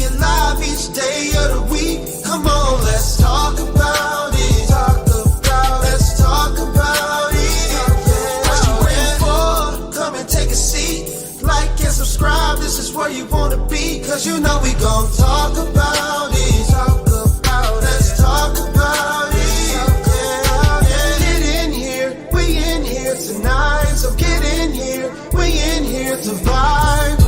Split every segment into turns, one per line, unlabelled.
you live each day of the week. Come on, let's talk about it. Let's talk about it. What you waiting for? Come and take a seat. Like and subscribe, this is where you wanna be. Cause you know we gon' talk about it. Let's talk about it. Get in here, we in here tonight. So get in here, we in here to vibe.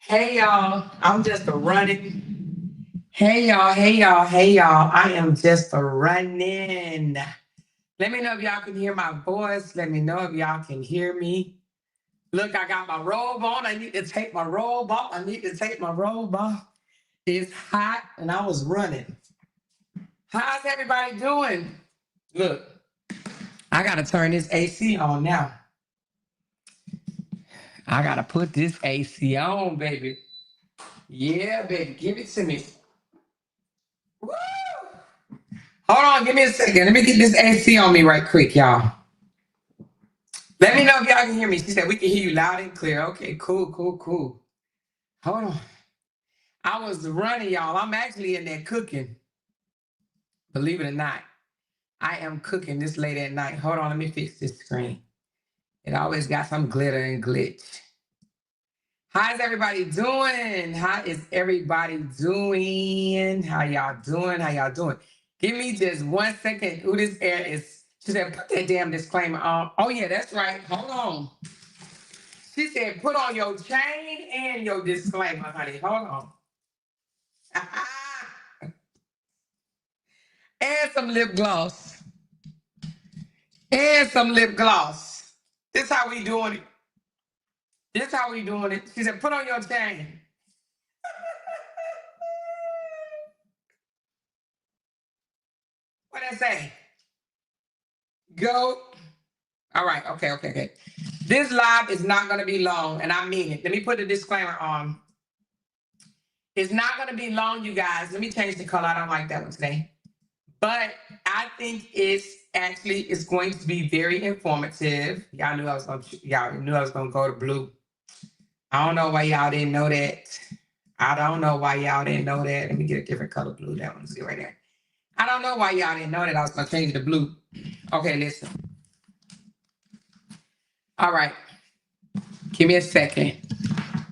Hey y'all, I'm just a running Hey y'all, hey y'all, hey y'all. I am just running. Let me know if y'all can hear my voice. Let me know if y'all can hear me. Look, I got my robe on. I need to take my robe off. I need to take my robe off. It's hot and I was running. How's everybody doing? Look, I got to turn this AC on now. I got to put this AC on, baby. Yeah, baby. Give it to me. Woo! Hold on, give me a second. Let me get this AC on me right quick, y'all. Let me know if y'all can hear me. She said we can hear you loud and clear. Okay, cool, cool, cool. Hold on. I was running, y'all. I'm actually in there cooking. Believe it or not, I am cooking this late at night. Hold on, let me fix this screen. It always got some glitter and glitch. How's everybody doing? How is everybody doing? How y'all doing? How y'all doing? Give me just 1 second. Ooh, this air is. She said, put that damn disclaimer on. Oh, yeah, that's right. Hold on. She said, put on your chain and your disclaimer, honey. Hold on. And some lip gloss. And some lip gloss. This how we doing it. This how we doing it. She said, put on your chain. What I say? Go. All right. Okay. This live is not going to be long, and I mean it. Let me put a disclaimer on. It's not going to be long, you guys. Let me change the color. I don't like that one today. But I think it's going to be very informative. Y'all knew I was gonna go to blue. I don't know why y'all didn't know that. I don't know why y'all didn't know that. Let me get a different color blue. That one's good right there. I don't know why y'all didn't know that I was gonna change the blue. Okay, listen. All right. Give me a second.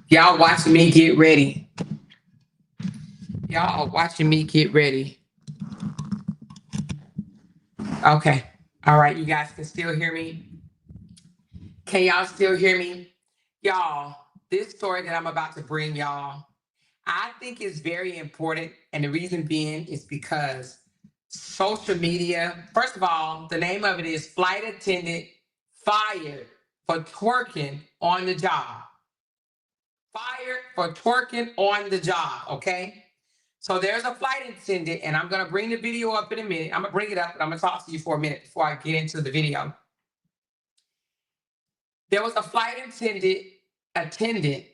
Y'all watching me get ready. Y'all are watching me get ready. Okay. All right, you guys can still hear me? Can y'all still hear me? Y'all, this story that I'm about to bring y'all, I think is very important. And the reason being is because social media, first of all, the name of it is Flight Attendant Fired for Twerking on the Job. Fired for twerking on the job, okay? So there's a flight attendant, and I'm going to bring the video up in a minute. I'm going to bring it up, and I'm going to talk to you for a minute before I get into the video. There was a flight attendant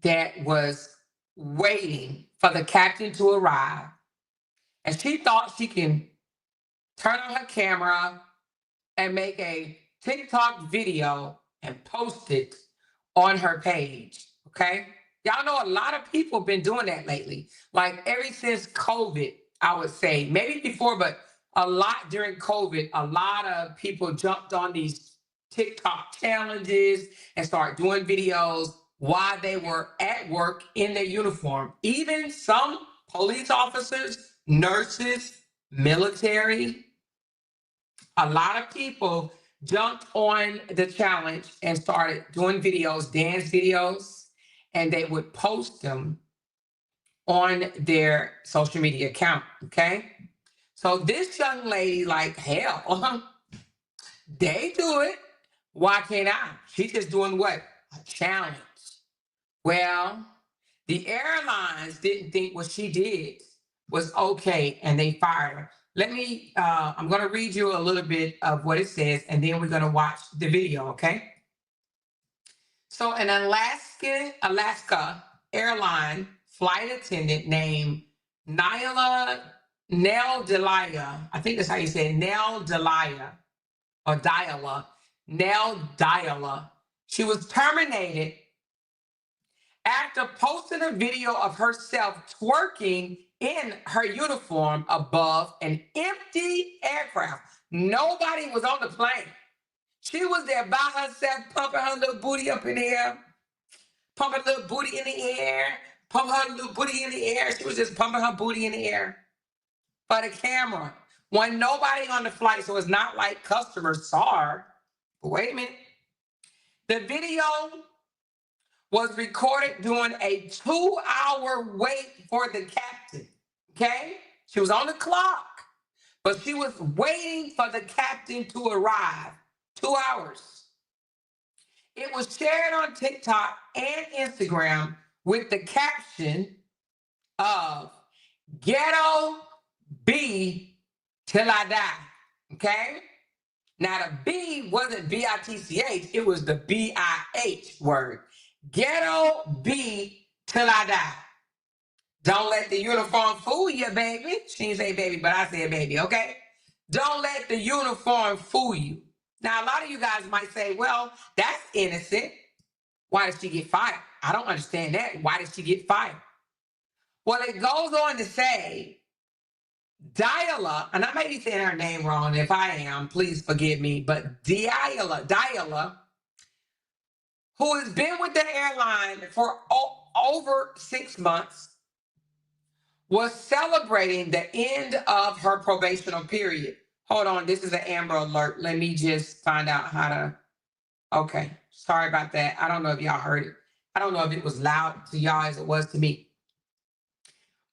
that was waiting for the captain to arrive, and she thought she can turn on her camera and make a TikTok video and post it on her page, okay? Y'all know a lot of people have been doing that lately. Like ever since COVID, I would say, maybe before, but a lot during COVID, a lot of people jumped on these TikTok challenges and started doing videos while they were at work in their uniform. Even some police officers, nurses, military, a lot of people jumped on the challenge and started doing videos, dance videos, and they would post them on their social media account. Okay. So this young lady, like, hell, they do it. Why can't I? She's just doing what? A challenge. Well, the airlines didn't think what she did was okay and they fired her. I'm going to read you a little bit of what it says and then we're going to watch the video, okay? So an Alaska Airline flight attendant named Nelle Diala, I think that's how you say it, Nelle Diala, or Diala, Nelle Diala. She was terminated after posting a video of herself twerking in her uniform above an empty aircraft. Nobody was on the plane. She was there by herself, pumping her little booty up in the air, pumping her little booty in the air, pumping her little booty in the air. She was just pumping her booty in the air for the camera. Wasn't nobody on the flight, so it's not like customers saw her. But wait a minute. The video was recorded during a 2-hour wait for the captain. Okay? She was on the clock, but she was waiting for the captain to arrive. 2 hours. It was shared on TikTok and Instagram with the caption of Ghetto B till I die. Okay? Now the B wasn't B-I-T-C-H, it was the B-I-H word. Ghetto B till I die. Don't let the uniform fool you, baby. She didn't say baby, but I said baby, okay? Don't let the uniform fool you. Now, a lot of you guys might say, well, that's innocent. Why did she get fired? I don't understand that. Why did she get fired? Well, it goes on to say, Diala, and I may be saying her name wrong. If I am, please forgive me. But Diala, who has been with the airline for over 6 months, was celebrating the end of her probational period. Hold on, this is an Amber Alert. Let me just find out how to. Okay, sorry about that. I don't know if y'all heard it. I don't know if it was loud to y'all as it was to me.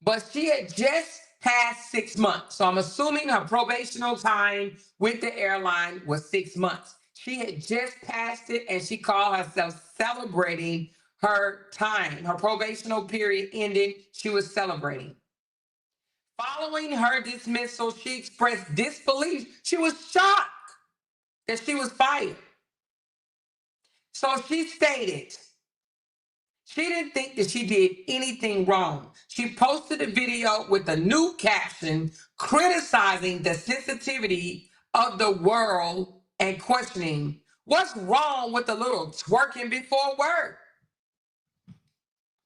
But she had just passed 6 months. So I'm assuming her probational time with the airline was 6 months. She had just passed it and she called herself celebrating her time. Her probational period ended. She was celebrating. Following her dismissal, she expressed disbelief. She was shocked that she was fired. So she stated she didn't think that she did anything wrong. She posted a video with a new caption criticizing the sensitivity of the world and questioning what's wrong with a little twerking before work.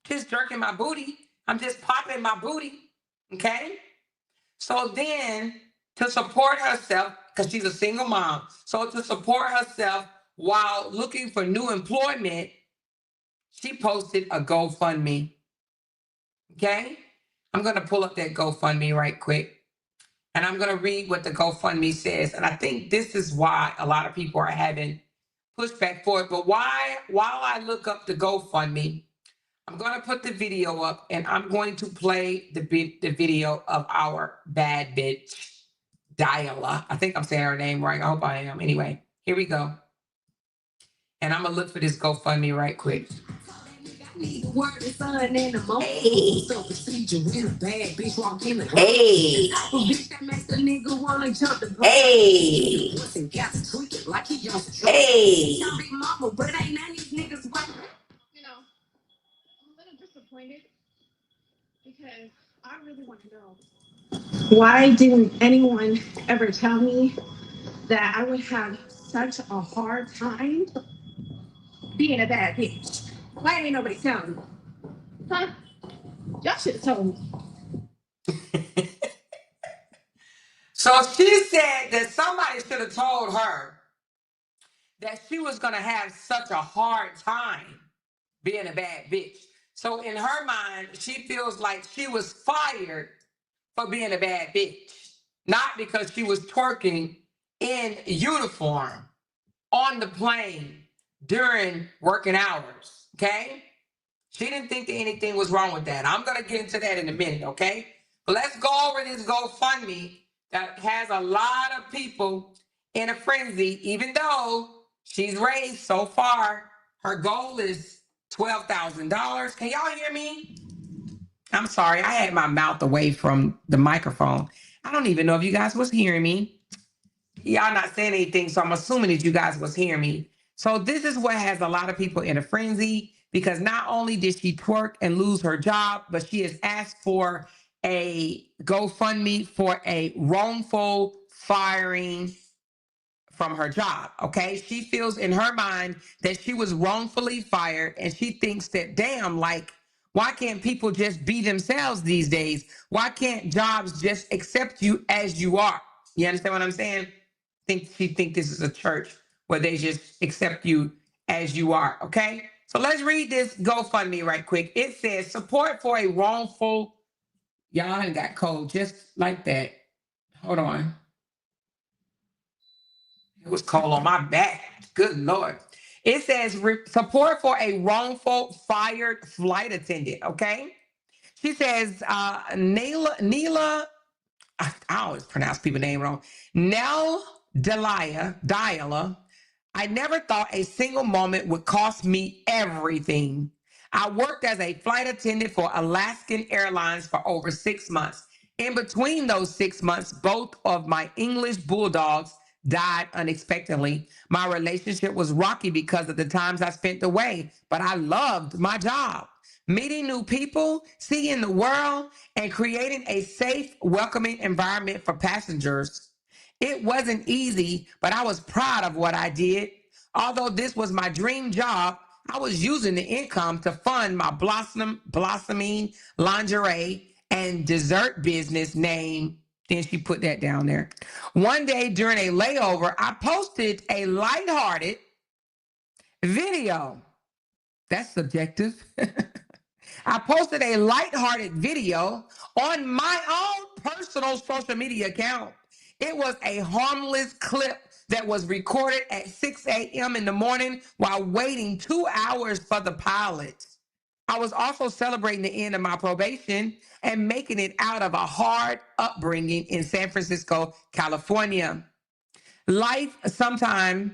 Just jerking my booty. I'm just popping my booty. Okay? So then, to support herself, because she's a single mom, so to support herself while looking for new employment, she posted a GoFundMe. Okay? I'm going to pull up that GoFundMe right quick. And I'm going to read what the GoFundMe says. And I think this is why a lot of people are having pushback for it. But while I look up the GoFundMe, I'm going to put the video up and I'm going to play the video of our bad bitch, Diala. I think I'm saying her name right. I hope I am. Anyway, here we go. And I'm going to look for this GoFundMe right quick. Hey.
Because I really want to know, why didn't anyone ever tell me that I would have such a hard time being a bad bitch? Why ain't nobody telling me? Huh? Y'all should have told me.
So she said that somebody should have told her that she was going to have such a hard time being a bad bitch. So in her mind, she feels like she was fired for being a bad bitch, not because she was twerking in uniform on the plane during working hours, okay? She didn't think that anything was wrong with that. I'm going to get into that in a minute, okay? But let's go over this GoFundMe that has a lot of people in a frenzy, even though she's raised so far, her goal is $12,000. Can y'all hear me? I'm sorry, I had my mouth away from the microphone. I don't even know if you guys was hearing me. Y'all not saying anything, so I'm assuming that you guys was hearing me. So this is what has a lot of people in a frenzy, because not only did she twerk and lose her job, but she has asked for a GoFundMe for a wrongful firing from her job, okay? She feels in her mind that she was wrongfully fired, and she thinks that, damn, like, why can't people just be themselves these days? Why can't jobs just accept you as you are? You understand what I'm saying? She think this is a church where they just accept you as you are, okay? So let's read this GoFundMe right quick. It says, support for a wrongful, y'all ain't got code just like that. Hold on. It was cold on my back. Good Lord. It says support for a wrongful fired flight attendant, okay? She says, Nelle, I always pronounce people's name wrong. Nelle Diala. I never thought a single moment would cost me everything. I worked as a flight attendant for Alaska Airlines for over 6 months. In between those 6 months, both of my English bulldogs died unexpectedly. My relationship was rocky because of the times I spent away, but I loved my job. Meeting new people, seeing the world, and creating a safe, welcoming environment for passengers. It wasn't easy, but I was proud of what I did. Although this was my dream job, I was using the income to fund my blossoming lingerie and dessert business name. Then she put that down there. One day during a layover, I posted a lighthearted video. That's subjective. I posted a lighthearted video on my own personal social media account. It was a harmless clip that was recorded at 6 a.m. in the morning while waiting 2 hours for the pilot. I was also celebrating the end of my probation and making it out of a hard upbringing in San Francisco, California. Life sometimes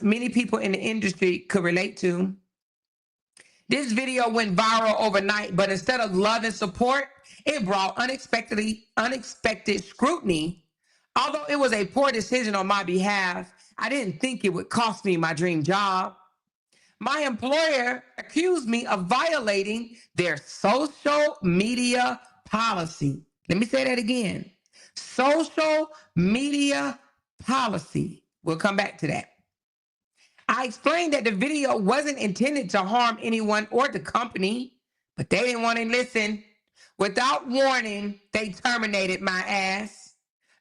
many people in the industry could relate to. This video went viral overnight, but instead of love and support, it brought unexpected scrutiny. Although it was a poor decision on my behalf, I didn't think it would cost me my dream job. My employer accused me of violating their social media policy. Let me say that again. Social media policy. We'll come back to that. I explained that the video wasn't intended to harm anyone or the company, but they didn't want to listen. Without warning, they terminated my ass.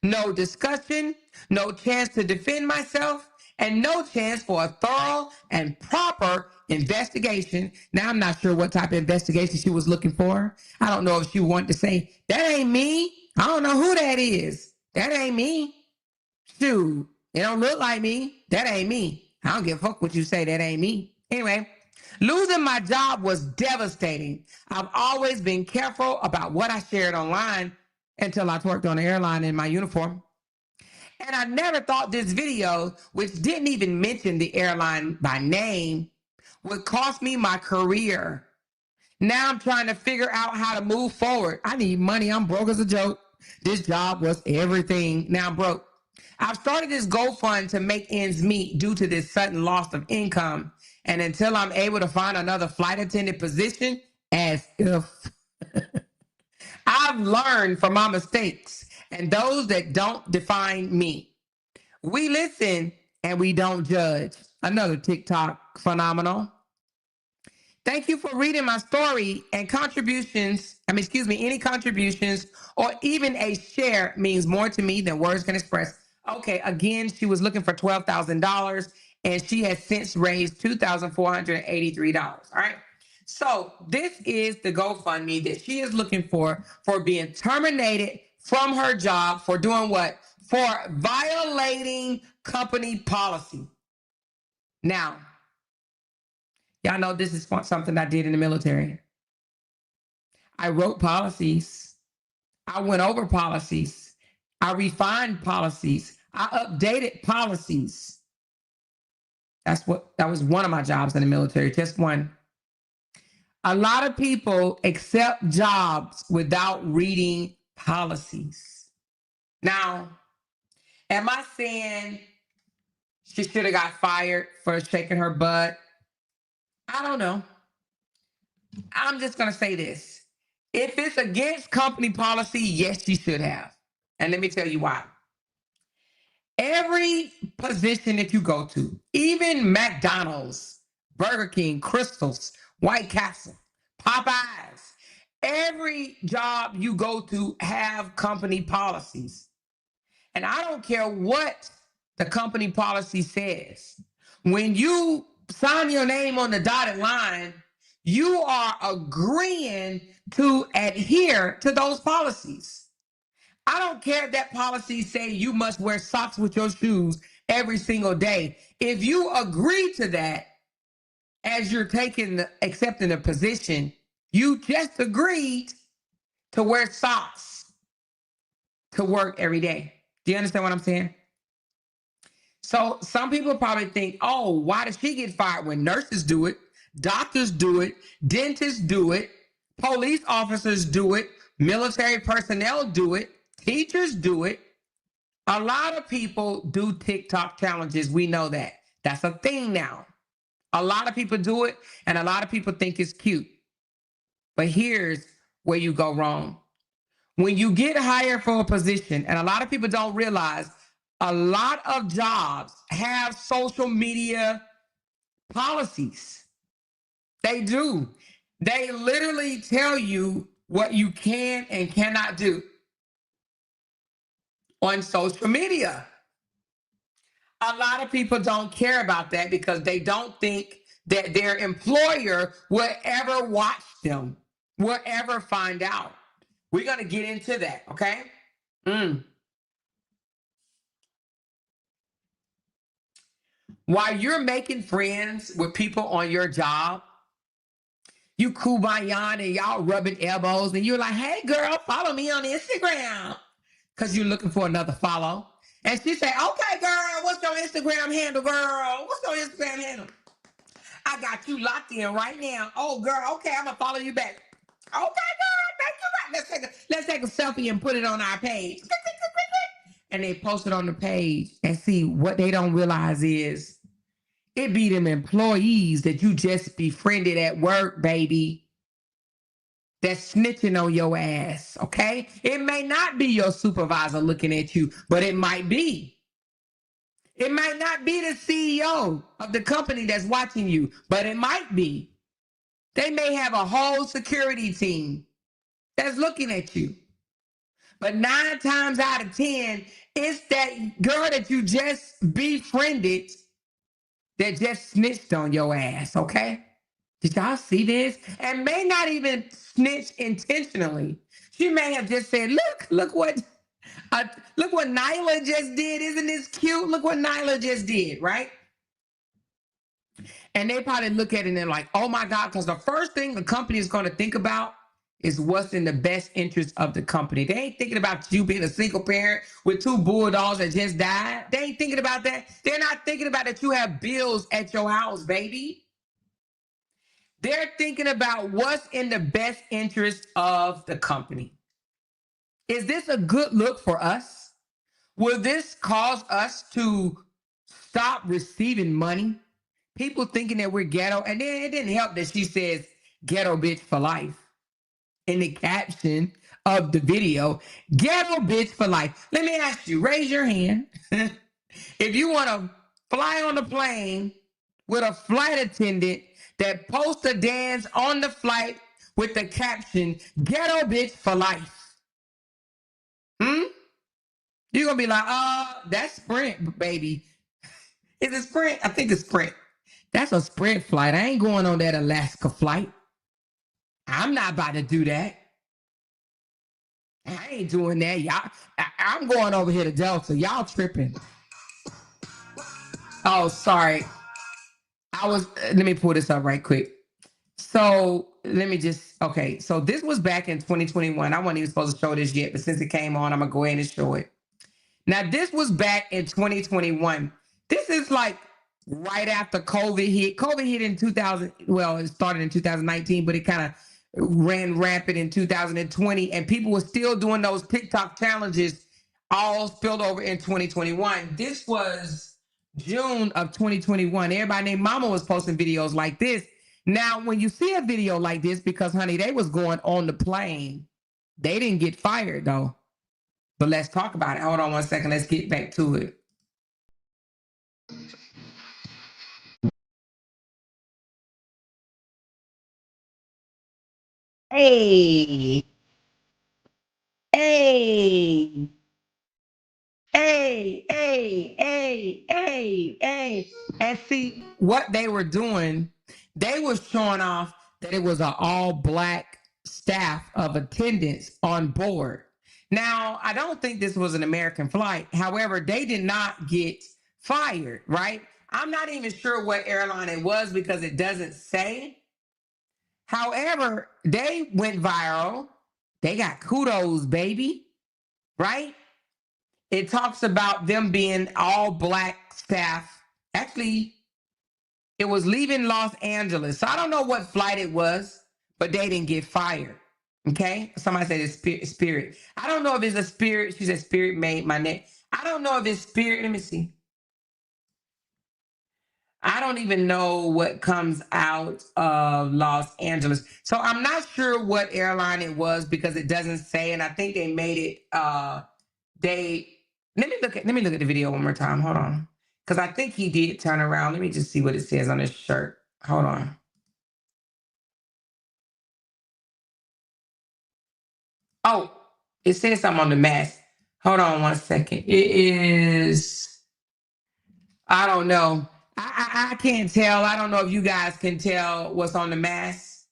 No discussion, no chance to defend myself, and no chance for a thorough and proper investigation. Now, I'm not sure what type of investigation she was looking for. I don't know if she wanted to say, that ain't me. I don't know who that is. That ain't me. Shoot, it don't look like me. That ain't me. I don't give a fuck what you say. That ain't me. Anyway, losing my job was devastating. I've always been careful about what I shared online until I twerked on the airline in my uniform. And I never thought this video, which didn't even mention the airline by name, would cost me my career. Now I'm trying to figure out how to move forward. I need money. I'm broke as a joke. This job was everything. Now I'm broke. I've started this GoFund to make ends meet due to this sudden loss of income. And until I'm able to find another flight attendant position, as if I've learned from my mistakes and those that don't define me. We listen and we don't judge. Another TikTok phenomenal. Thank you for reading my story and any contributions or even a share means more to me than words can express. Okay, again, she was looking for $12,000 and she has since raised $2,483. All right. So this is the GoFundMe that she is looking for being terminated from her job for doing what? For violating company policy. Now, y'all know this is something I did in the military. I wrote policies. I went over policies. I refined policies. I updated policies. That was one of my jobs in the military, just one. A lot of people accept jobs without reading policies. Now, am I saying she should have got fired for shaking her butt? I don't know. I'm just going to say this. If it's against company policy, yes, she should have. And let me tell you why. Every position that you go to, even McDonald's, Burger King, Crystals, White Castle, Popeyes, every job you go to have company policies. And I don't care what the company policy says. When you sign your name on the dotted line, you are agreeing to adhere to those policies. I don't care if that policy say you must wear socks with your shoes every single day. If you agree to that as you're accepting a position, You just agreed to wear socks to work every day. Do you understand what I'm saying? So some people probably think, oh, why does she get fired when nurses do it, doctors do it, dentists do it, police officers do it, military personnel do it, teachers do it. A lot of people do TikTok challenges. We know that. That's a thing now. A lot of people do it, and a lot of people think it's cute. But here's where you go wrong. When you get hired for a position, and a lot of people don't realize, a lot of jobs have social media policies. They do. They literally tell you what you can and cannot do on social media. A lot of people don't care about that because they don't think that their employer will ever watch them, will ever find out. We're going to get into that, okay? While you're making friends with people on your job, you kumbaya and y'all rubbing elbows and you're like, hey girl, follow me on Instagram. Because you're looking for another follow. And she say, okay, girl, what's your Instagram handle, girl? What's your Instagram handle? I got you locked in right now. Oh, girl, okay, I'm going to follow you back. Okay, girl, thank you. Let's take a selfie and put it on our page. And they post it on the page. And see, what they don't realize is it be them employees that you just befriended at work, baby, that's snitching on your ass, okay? It may not be your supervisor looking at you, but it might be. It might not be the CEO of the company that's watching you, but it might be. They may have a whole security team that's looking at you. But 9 times out of 10, it's that girl that you just befriended that just snitched on your ass, okay? Did y'all see this? And may not even snitch intentionally. She may have just said, look what Nyla just did. Isn't this cute? Look what Nyla just did, right? And they probably look at it and they're like, oh my God, because the first thing the company is going to think about is what's in the best interest of the company. They ain't thinking about you being a single parent with 2 bulldogs that just died. They ain't thinking about that. They're not thinking about that you have bills at your house, baby. They're thinking about what's in the best interest of the company. Is this a good look for us? Will this cause us to stop receiving money? People thinking that we're ghetto. And then it didn't help that she says ghetto bitch for life in the caption of the video. Ghetto bitch for life. Let me ask you, raise your hand. If you want to fly on the plane with a flight attendant that posts a dance on the flight with the caption, ghetto bitch for life. You're going to be like, that's Sprint, baby. Is it Sprint? I think it's Sprint. That's a Sprint flight. I ain't going on that Alaska flight. I'm not about to do that. I ain't doing that. I'm going over here to Delta. Y'all tripping. Oh, sorry. Let me pull this up right quick. So so this was back in 2021. I wasn't even supposed to show this yet, but since it came on, I'm going to go ahead and show it. Now, this was back in 2021. This is like right after COVID hit. COVID hit in 2000. Well, it started in 2019, but it kind of ran rampant in 2020. And people were still doing those TikTok challenges all spilled over in 2021. This was June of 2021. Everybody named Mama was posting videos like this. Now, when you see a video like this, because, honey, they was going on the plane. They didn't get fired, though. But let's talk about it. Hold on one second. Let's get back to it. Hey. Hey. Hey, hey, hey, hey, hey. And see, what they were doing, they was showing off that it was an all-black staff of attendants on board. Now, I don't think this was an American flight. However, they did not get fired, right? I'm not even sure what airline it was because it doesn't say. However, they went viral. They got kudos, baby, right? It talks about them being all black staff. Actually, it was leaving Los Angeles. So I don't know what flight it was, but they didn't get fired. Okay? Somebody said it's Spirit. I don't know if it's a Spirit. She said Spirit made my neck. I don't know if it's Spirit. Let me see. I don't even know what comes out of Los Angeles. So I'm not sure what airline it was because it doesn't say. And I think they made it let me look at the video one more time. Hold on. Because I think he did turn around. Let me just see what it says on his shirt. Hold on. Oh, it says something on the mask. Hold on one second. It is, I don't know. I can't tell. I don't know if you guys can tell what's on the mask.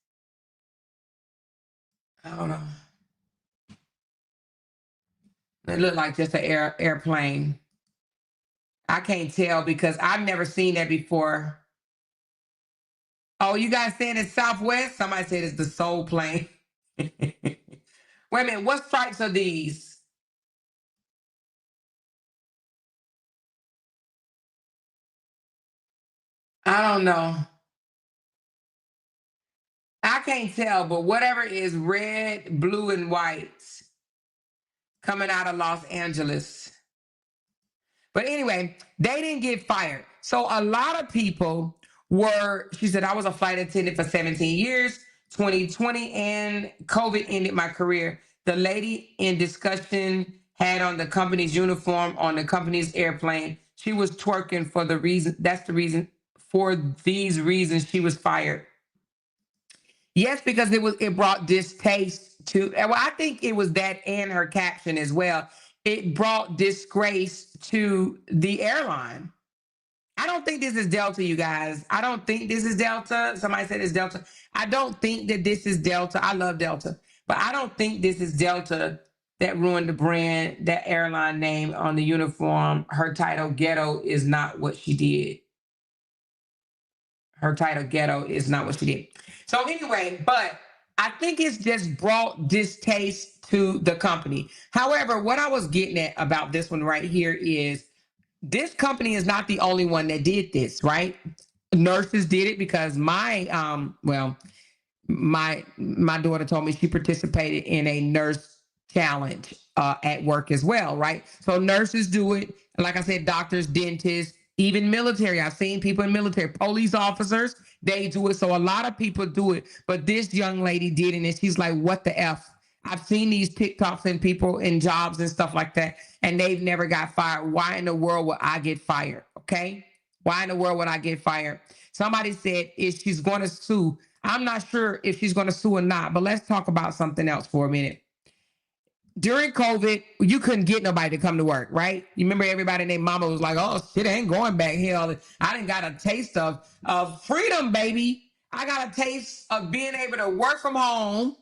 I don't know. It looked like just an airplane. I can't tell because I've never seen that before. Oh, you guys saying it's Southwest? Somebody said it's the Soul plane. Wait a minute. What stripes are these? I don't know. I can't tell, but whatever is red, blue, and white coming out of Los Angeles. But anyway, they didn't get fired. So a lot of people were, she said, I was a flight attendant for 17 years, 2020, and COVID ended my career. The lady in discussion had on the company's uniform on the company's airplane. She was twerking for the reason, that's the reason, for these reasons she was fired. Yes, because it brought distaste to, well, I think it was that and her caption as well. It brought disgrace to the airline. I don't think this is Delta, you guys. I don't think this is Delta. Somebody said it's Delta. I don't think that this is Delta. I love Delta, but I don't think this is Delta that ruined the brand, that airline name on the uniform. Her title, Ghetto, is not what she did. Her title, Ghetto, is not what she did. So anyway, but I think it's just brought distaste to the company. However, what I was getting at about this one right here is this company is not the only one that did this, right? Nurses did it because my daughter told me she participated in a nurse challenge at work as well, right? So nurses do it. Like I said, doctors, dentists, even military. I've seen people in military, police officers, they do it. So a lot of people do it. But this young lady did it, and she's like, what the F? I've seen these TikToks and people in jobs and stuff like that, and they've never got fired. Why in the world would I get fired? Okay? Why in the world would I get fired? Somebody said if she's going to sue. I'm not sure if she's going to sue or not, but let's talk about something else for a minute. During COVID, you couldn't get nobody to come to work, right? You remember everybody named Mama was like, oh, shit, I ain't going back. Hell, I done got a taste of freedom, baby. I got a taste of being able to work from home,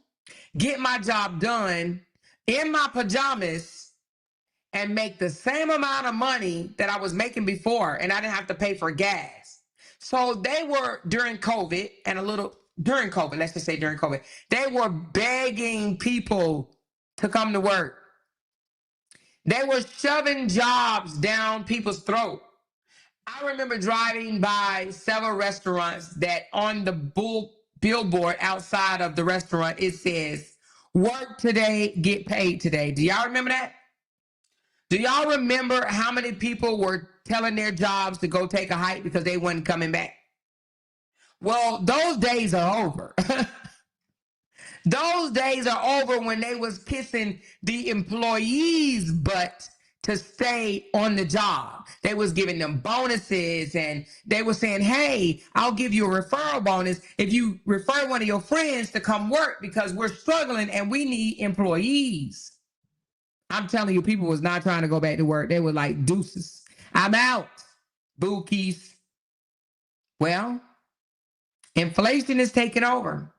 get my job done in my pajamas, and make the same amount of money that I was making before, and I didn't have to pay for gas. So they were during COVID, let's just say during COVID, they were begging people to come to work. They were shoving jobs down people's throat. I remember driving by several restaurants that on the billboard outside of the restaurant, it says, work today, get paid today. Do y'all remember that? Do y'all remember how many people were telling their jobs to go take a hike because they weren't coming back? Well, those days are over. Those days are over when they was kissing the employees' butt to stay on the job. They was giving them bonuses, and they were saying, hey, I'll give you a referral bonus if you refer one of your friends to come work because we're struggling and we need employees. I'm telling you, people was not trying to go back to work. They were like, deuces, I'm out, bookies. Well, inflation is taking over.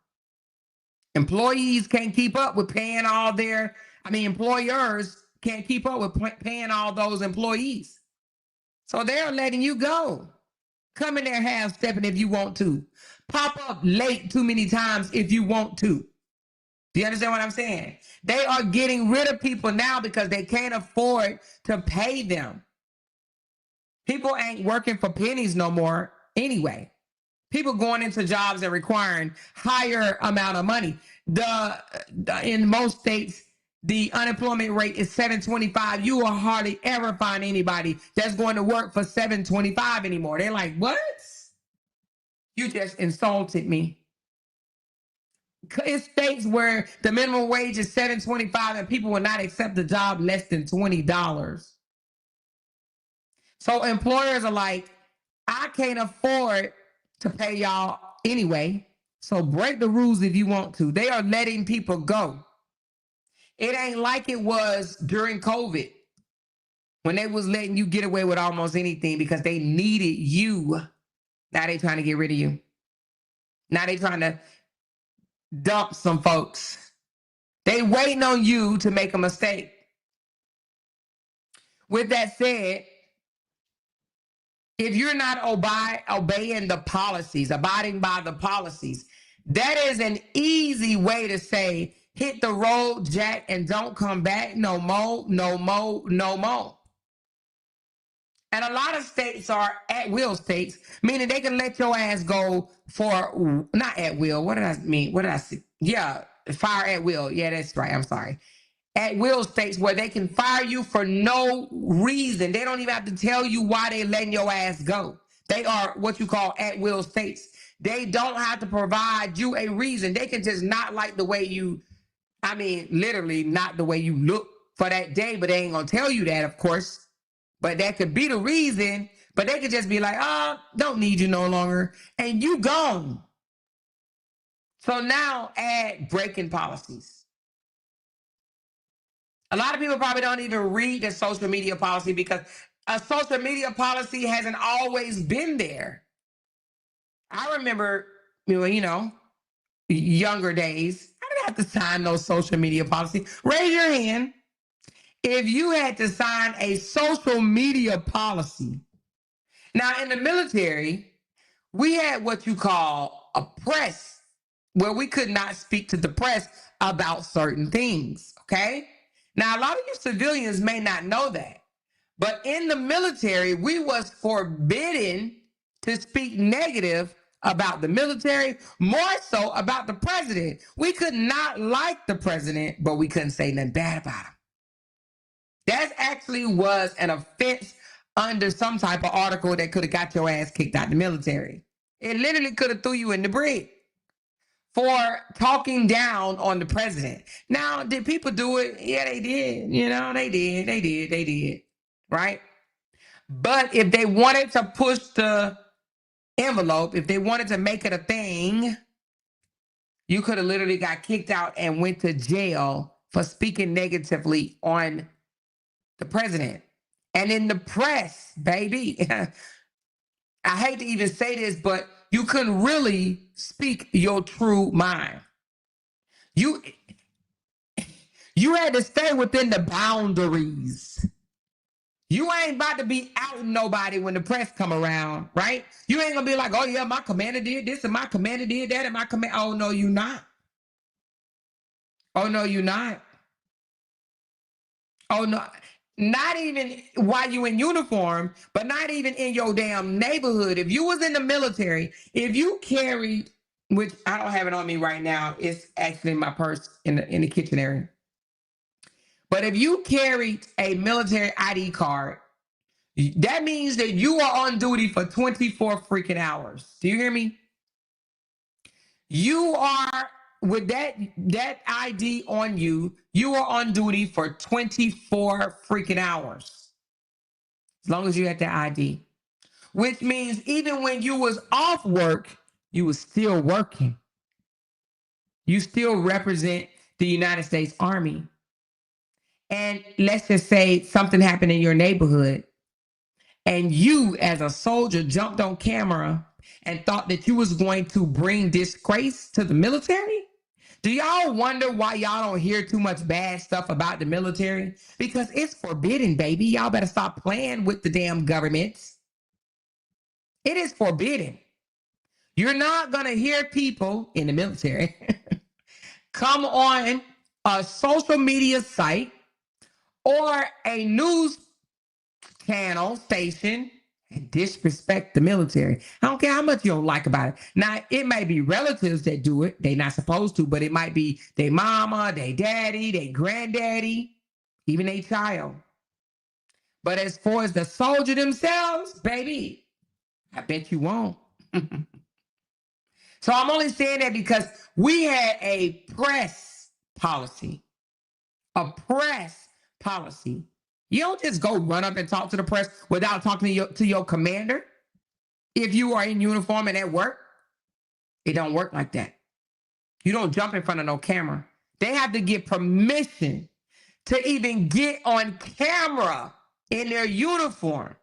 Employees can't keep up with paying employers can't keep up with paying all those employees. So they're letting you go. Come in there half-stepping if you want to. pop up late too many times if you want to. Do you understand what I'm saying? They are getting rid of people now because they can't afford to pay them. People ain't working for pennies no more anyway. People going into jobs that requiring higher amount of money. In most states, the unemployment rate is 7.25. You will hardly ever find anybody that's going to work for 7.25 anymore. They're like, what? You just insulted me. It's states where the minimum wage is 7.25 and people will not accept a job less than $20. So employers are like, I can't afford to pay y'all anyway. So break the rules if you want to. They are letting people go. It ain't like it was during COVID when they was letting you get away with almost anything because they needed you. Now they trying to get rid of you. Now they trying to dump some folks. They waiting on you to make a mistake. With that said, if you're not obeying the policies, abiding by the policies, that is an easy way to say, hit the road, Jack, and don't come back no more, no more, no more. And a lot of states are at-will states, meaning they can let your ass go for, not at will. What did I mean? What did I say? Yeah, fire at will. Yeah, that's right. I'm sorry. At-will states where they can fire you for no reason. They don't even have to tell you why they're letting your ass go. They are what you call at-will states. They don't have to provide you a reason. They can just not like the way you, I mean, literally not the way you look for that day, but they ain't gonna tell you that, of course. But that could be the reason, but they could just be like, oh, don't need you no longer, and you gone. So now add breaking policies. A lot of people probably don't even read the social media policy because a social media policy hasn't always been there. I remember, younger days, I didn't have to sign no social media policy. Raise your hand if you had to sign a social media policy. Now, in the military, we had what you call a press, where we could not speak to the press about certain things, okay? Now, a lot of you civilians may not know that, but in the military, we was forbidden to speak negative about the military, more so about the president. We could not like the president, but we couldn't say nothing bad about him. That actually was an offense under some type of article that could have got your ass kicked out of the military. It literally could have threw you in the brig for talking down on the president. Now, did people do it? Yeah, they did. They did. Right? But if they wanted to push the envelope, if they wanted to make it a thing, you could have literally got kicked out and went to jail for speaking negatively on the president. And in the press, baby, I hate to even say this, but you couldn't really speak your true mind. You had to stay within the boundaries. You ain't about to be outing nobody when the press come around, right? You ain't gonna be like, oh yeah, my commander did this and my commander did that and my command. Oh no, you not. Oh no, you not. Oh no, not even while you in uniform, but not even in your damn neighborhood. If you was in the military, if you carried, which I don't have it on me right now, it's actually in my purse in the kitchen area. But if you carried a military ID card, that means that you are on duty for 24 freaking hours. Do you hear me? You are, with that ID on you, you are on duty for 24 freaking hours. As long as you had that ID. Which means even when you was off work, you was still working. You still represent the United States Army. And let's just say something happened in your neighborhood and you as a soldier jumped on camera and thought that you was going to bring disgrace to the military. Do y'all wonder why y'all don't hear too much bad stuff about the military? Because it's forbidden, baby. Y'all better stop playing with the damn government. It is forbidden. You're not going to hear people in the military come on a social media site or a news channel station and disrespect the military. I don't care how much you don't like about it. Now, it may be relatives that do it. They're not supposed to, but it might be their mama, their daddy, their granddaddy, even their child. But as far as the soldier themselves, baby, I bet you won't. So I'm only saying that because we had a press policy. A press policy. You don't just go run up and talk to the press without talking to your commander. If you are in uniform and at work, it don't work like that. You don't jump in front of no camera. They have to get permission to even get on camera in their uniform.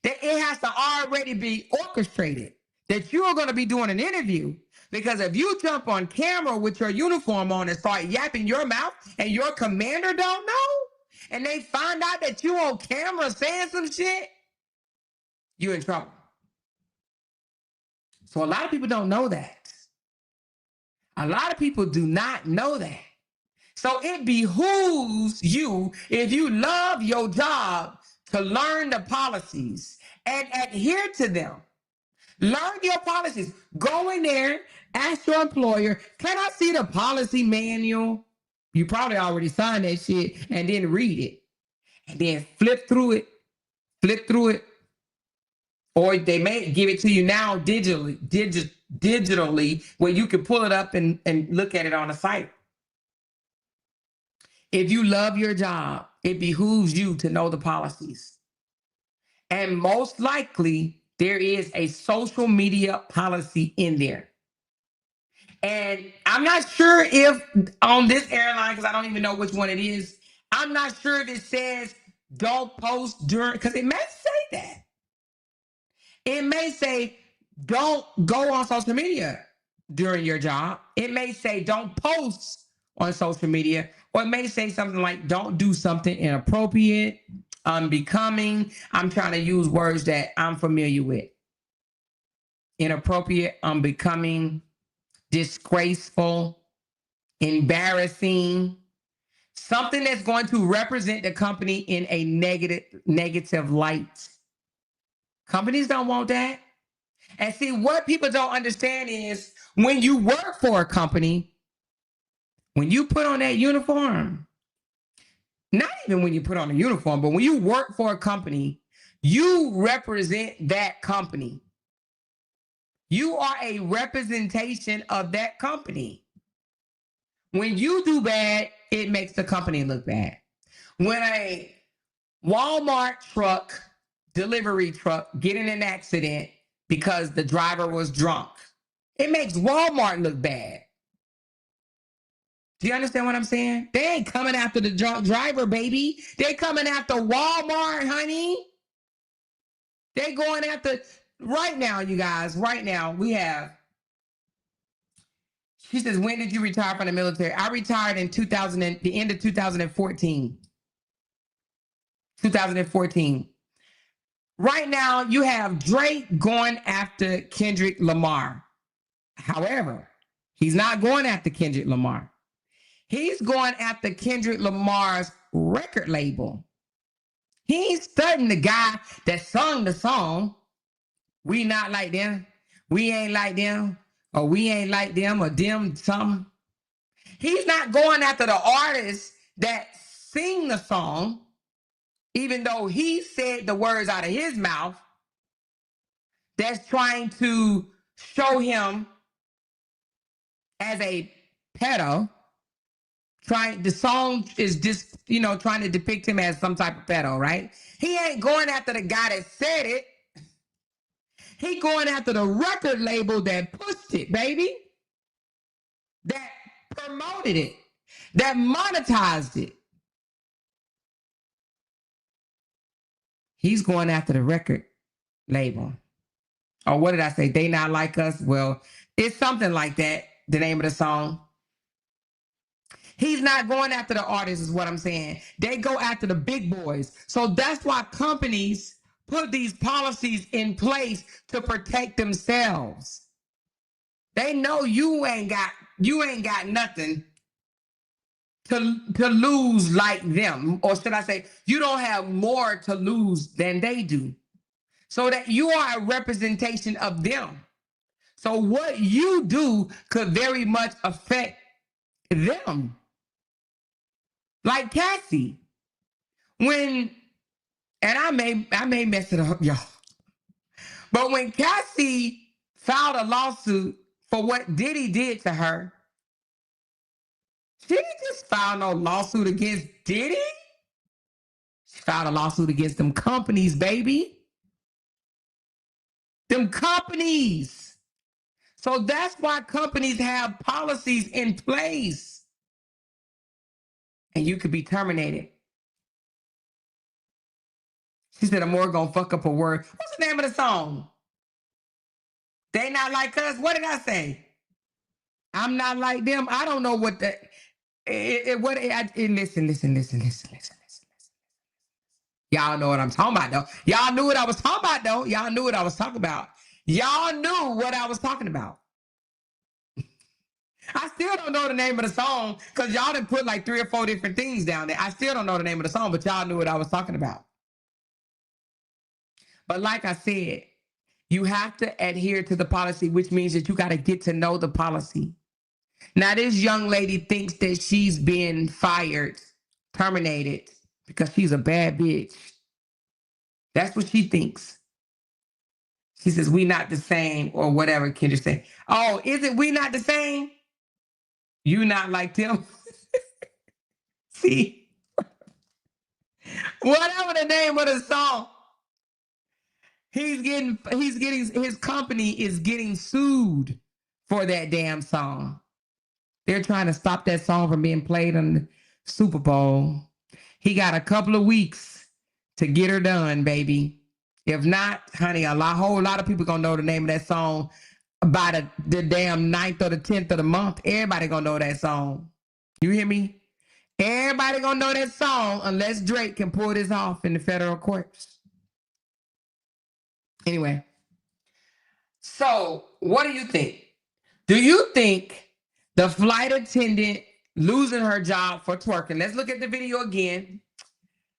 That it has to already be orchestrated that you are going to be doing an interview. Because if you jump on camera with your uniform on and start yapping your mouth and your commander don't know, and they find out that you on camera saying some shit, you in trouble. So a lot of people don't know that. A lot of people do not know that. So it behooves you, if you love your job, to learn the policies and adhere to them. Learn your policies. Go in there, ask your employer, can I see the policy manual? You probably already signed that shit and then read it. And then flip through it. Or they may give it to you now digitally where you can pull it up and look at it on a site. If you love your job, it behooves you to know the policies. And most likely, there is a social media policy in there. And I'm not sure if on this airline, because I don't even know which one it is, I'm not sure if it says don't post during, because it may say that. It may say don't go on social media during your job. It may say don't post on social media, or it may say something like don't do something inappropriate, unbecoming. I'm trying to use words that I'm familiar with. Inappropriate, unbecoming, disgraceful, embarrassing, something that's going to represent the company in a negative light. Companies don't want that. And see, what people don't understand is when you work for a company, when you put on that uniform, not even when you put on a uniform, but when you work for a company, you represent that company. You are a representation of that company. When you do bad, it makes the company look bad. When a Walmart truck, delivery truck, get in an accident because the driver was drunk, it makes Walmart look bad. Do you understand what I'm saying? They ain't coming after the drunk driver, baby. They coming after Walmart, honey. They going after, right now, you guys, right now, we have, she says, when did you retire from the military? I retired in the end of 2014. 2014. Right now, you have Drake going after Kendrick Lamar. However, he's not going after Kendrick Lamar. He's going after Kendrick Lamar's record label. He ain't studying the guy that sung the song, "We Not Like Them," "We Ain't Like Them," or "We Ain't Like Them," or "Them something." He's not going after the artist that sing the song, even though he said the words out of his mouth, that's trying to show him as a pedo. The song is just, trying to depict him as some type of pedo, right? He ain't going after the guy that said it. He going after the record label that pushed it, baby. That promoted it. That monetized it. He's going after the record label. Or what did I say? They Not Like Us? Well, it's something like that, the name of the song. He's not going after the artists, is what I'm saying. They go after the big boys. So that's why companies put these policies in place to protect themselves. They know you ain't got nothing to lose like them. Or should I say, you don't have more to lose than they do. So that you are a representation of them. So what you do could very much affect them. Like Cassie. And I may mess it up, y'all. But when Cassie filed a lawsuit for what Diddy did to her, she didn't just file no lawsuit against Diddy. She filed a lawsuit against them companies, baby. Them companies. So that's why companies have policies in place. And you could be terminated. She said, I'm more gonna fuck up a word. What's the name of the song? They not like us. What did I say? I'm not like them. I don't know what the listen. Y'all know what I'm talking about, though. Y'all knew what I was talking about, though. Y'all knew what I was talking about. Y'all knew what I was talking about. I still don't know the name of the song because y'all done put like 3 or 4 different things down there. I still don't know the name of the song, but y'all knew what I was talking about. But like I said, you have to adhere to the policy, which means that you got to get to know the policy. Now, this young lady thinks that she's been fired, terminated, because she's a bad bitch. That's what she thinks. She says, we not the same, or whatever Kendra say. Oh, is it we not the same? You not like them? See? Whatever the name of the song. His company is getting sued for that damn song. They're trying to stop that song from being played on the Super Bowl. He got a couple of weeks to get her done, baby. If not, honey, whole lot of people gonna know the name of that song by the damn 9th or the 10th of the month. Everybody gonna know that song. You hear me? Everybody gonna know that song unless Drake can pull this off in the federal courts. Anyway, so what do you think? Do you think the flight attendant losing her job for twerking? Let's look at the video again.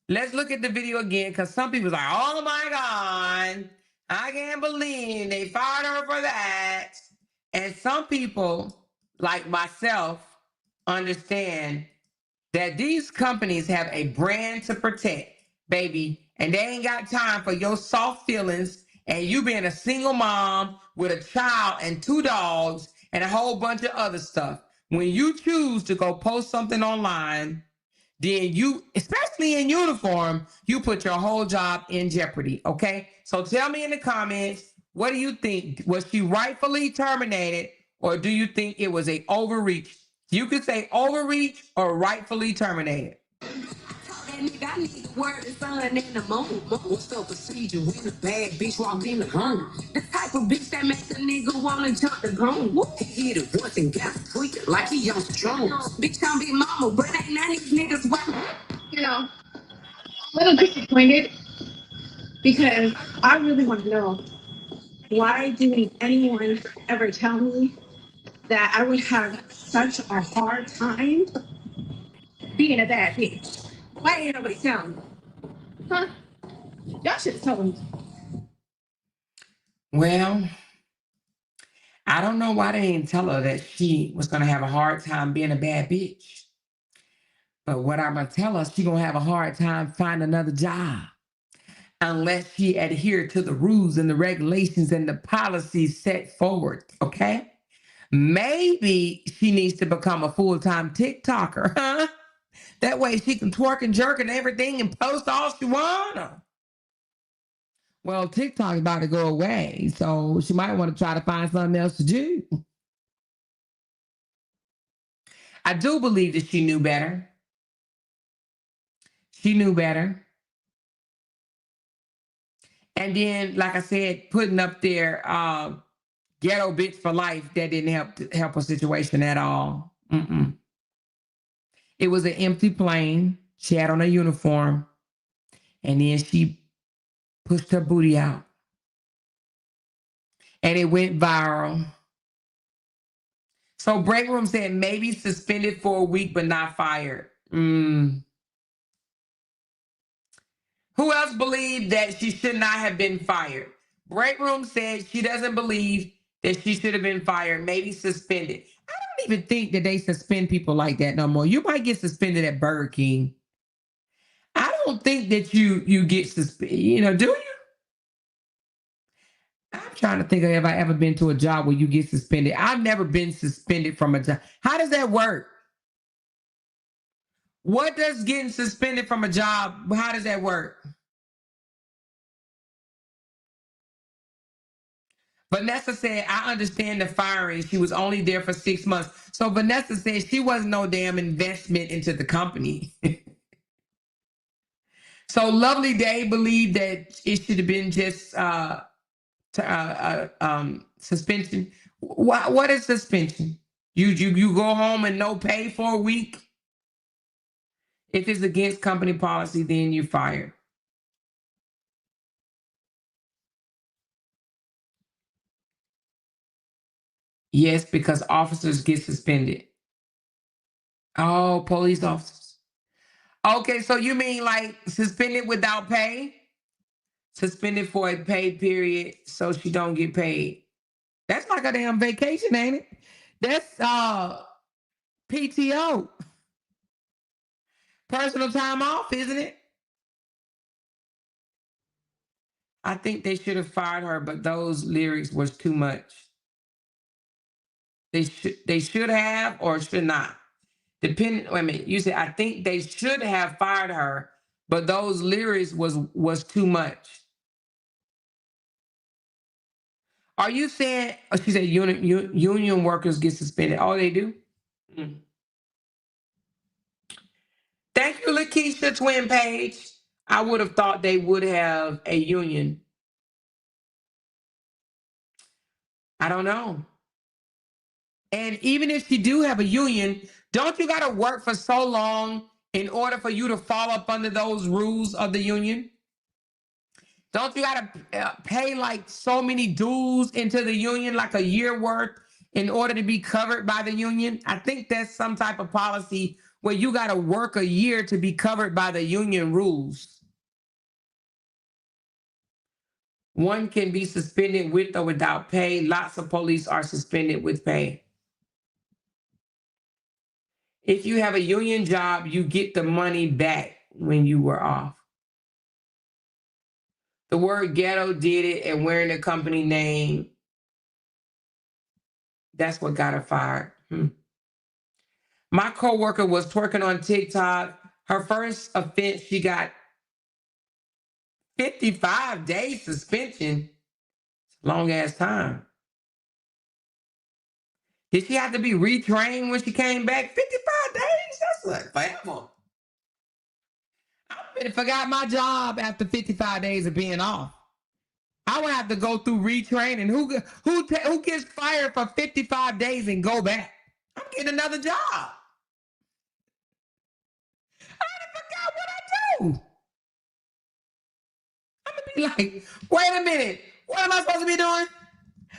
Because some people's like, oh my God, I can't believe they fired her for that. And some people, like myself, understand that these companies have a brand to protect, baby, and they ain't got time for your soft feelings and you being a single mom with a child and 2 dogs and a whole bunch of other stuff. When you choose to go post something online, then you, especially in uniform, you put your whole job in jeopardy, okay? So tell me in the comments, what do you think? Was she rightfully terminated, or do you think it was a overreach? You could say overreach or rightfully terminated. And nigga, I need the word the sun and the moon. What's the procedure when a bad bitch walk in the room? The type of bitch that makes a nigga wanna jump the gun. He hit it once and got tweaked like he on strong. Bitch, I'm big mama, but ain't none of these niggas white.
You know, a little disappointed because I really want to know, why didn't anyone ever tell me that I would have such a hard time being a bad bitch? Why ain't nobody telling me? Huh? Y'all should have told me.
Well, I don't know why they didn't tell her that she was going to have a hard time being a bad bitch. But what I'm going to tell her, she's going to have a hard time finding another job unless she adhere to the rules and the regulations and the policies set forward, okay? Maybe she needs to become a full-time TikToker, huh? That way she can twerk and jerk and everything and post all she wants. Well, TikTok's about to go away, so she might want to try to find something else to do. I do believe that she knew better. She knew better. And then, like I said, putting up there ghetto bitch for life, that didn't help her situation at all. It was an empty plane. She had on a uniform. And then she pushed her booty out. And it went viral. So break room said maybe suspended for a week, but not fired. Who else believed that she should not have been fired? Break room said she doesn't believe that she should have been fired, maybe suspended. I don't even think that they suspend people like that no more. You might get suspended at Burger King. I don't think that you get suspended. You know, do you? I'm trying to think of if I ever been to a job where you get suspended. I've never been suspended from a job. How does that work? What does getting suspended from a job, how does that work? Vanessa said, I understand the firing. She was only there for 6 months. So Vanessa said she wasn't no damn investment into the company. So Lovely Day believed that it should have been just suspension. What is suspension? You go home and no pay for a week? If it's against company policy, then you're fired. Yes, because officers get suspended. Oh, police officers. Okay, so you mean like suspended without pay? Suspended for a paid period so she don't get paid. That's like a damn vacation, ain't it? That's PTO. Personal time off, isn't it? I think they should have fired her, but those lyrics was too much. They should have or should not. Wait a minute. You said I think they should have fired her, but those lyrics was too much. Are you saying? Oh, she said union workers get suspended. Oh, they do. Thank you, Lakeisha Twin Page. I would have thought they would have a union. I don't know. And even if you do have a union, don't you got to work for so long in order for you to fall up under those rules of the union? Don't you got to pay like so many dues into the union, like a year worth, in order to be covered by the union? I think that's some type of policy where you got to work a year to be covered by the union rules. One can be suspended with or without pay. Lots of police are suspended with pay. If you have a union job, you get the money back when you were off. The word ghetto did it, and wearing the company name, that's what got her fired. My coworker was twerking on TikTok. Her first offense, she got 55 days suspension. Long ass time. Did she have to be retrained when she came back? 55 days? That's like forever. I forgot my job after 55 days of being off. I would have to go through retraining. Who gets fired for 55 days and go back? I'm getting another job. I forgot what I do. I'm gonna be like, wait a minute, what am I supposed to be doing?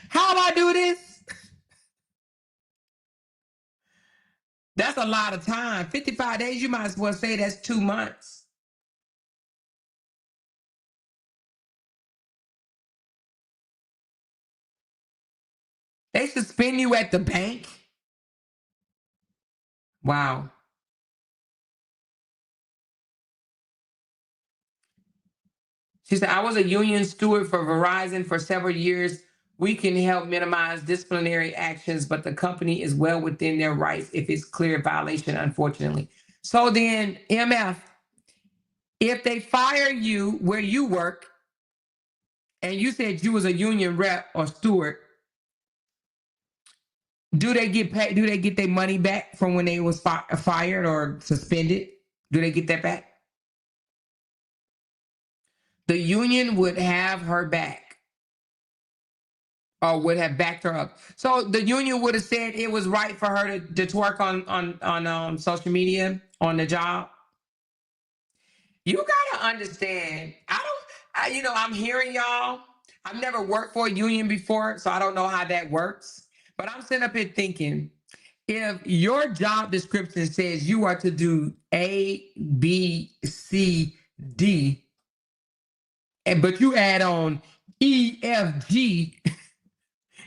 How do I do this? That's a lot of time. 55 days, you might as well say that's 2 months. They suspend you at the bank? Wow. She said, I was a union steward for Verizon for several years. We can help minimize disciplinary actions, but the company is well within their rights if it's clear violation, unfortunately. So then, MF, if they fire you where you work, and you said you was a union rep or steward, do they get paid? Do they get their money back from when they was fired or suspended? Do they get that back? The union would have her back, or would have backed her up. So the union would have said it was right for her to twerk on social media on the job. You gotta understand. I'm hearing y'all. I've never worked for a union before, so I don't know how that works. But I'm sitting up here thinking, if your job description says you are to do A, B, C, D, but you add on E, F, G,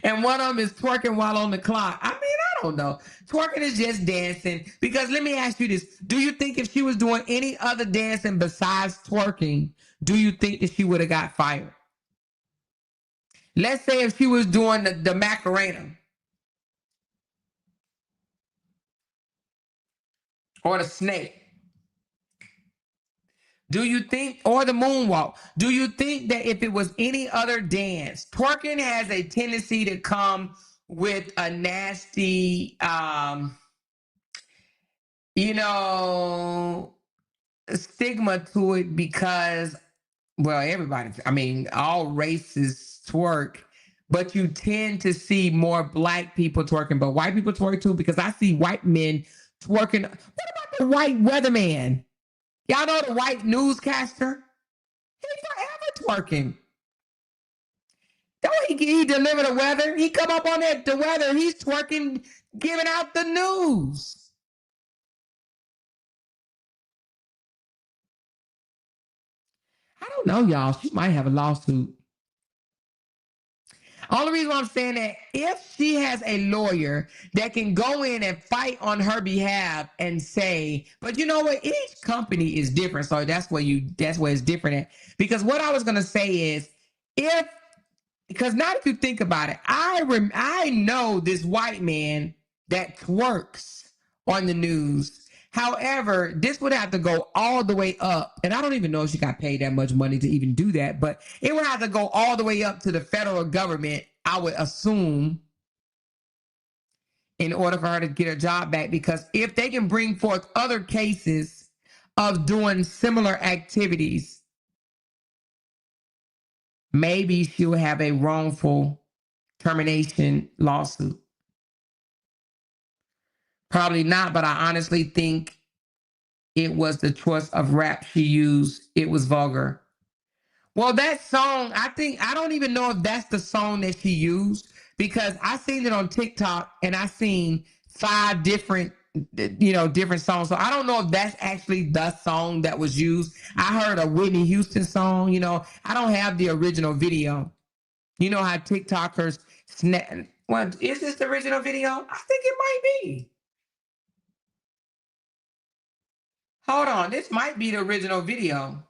and one of them is twerking while on the clock. I mean, I don't know. Twerking is just dancing. Because let me ask you this. Do you think if she was doing any other dancing besides twerking, do you think that she would have got fired? Let's say if she was doing the Macarena or the snake. Do you think, or the moonwalk, do you think that if it was any other dance, twerking has a tendency to come with a nasty, stigma to it because, well, everybody, I mean, all races twerk, but you tend to see more black people twerking, but white people twerk too, because I see white men twerking. What about the white weatherman? Y'all know the white newscaster? He's forever twerking. Don't he deliver the weather? He come up on the weather. He's twerking, giving out the news. I don't know, y'all. She might have a lawsuit. Only reason why I'm saying that, if she has a lawyer that can go in and fight on her behalf and say, but you know what? Each company is different. So that's where it's different at. Because what I was going to say is, because now if you think about it, I know this white man that twerks on the news. However, this would have to go all the way up. And I don't even know if she got paid that much money to even do that, but it would have to go all the way up to the federal government, I would assume, in order for her to get her job back. Because if they can bring forth other cases of doing similar activities, maybe she'll have a wrongful termination lawsuit. Probably not, but I honestly think it was the choice of rap she used. It was vulgar. Well, that song, I don't even know if that's the song that she used, because I seen it on TikTok and I seen 5 different songs. So I don't know if that's actually the song that was used. I heard a Whitney Houston song. I don't have the original video. You know how TikTokers snap. Well, is this the original video? I think it might be. Hold on, this might be the original video.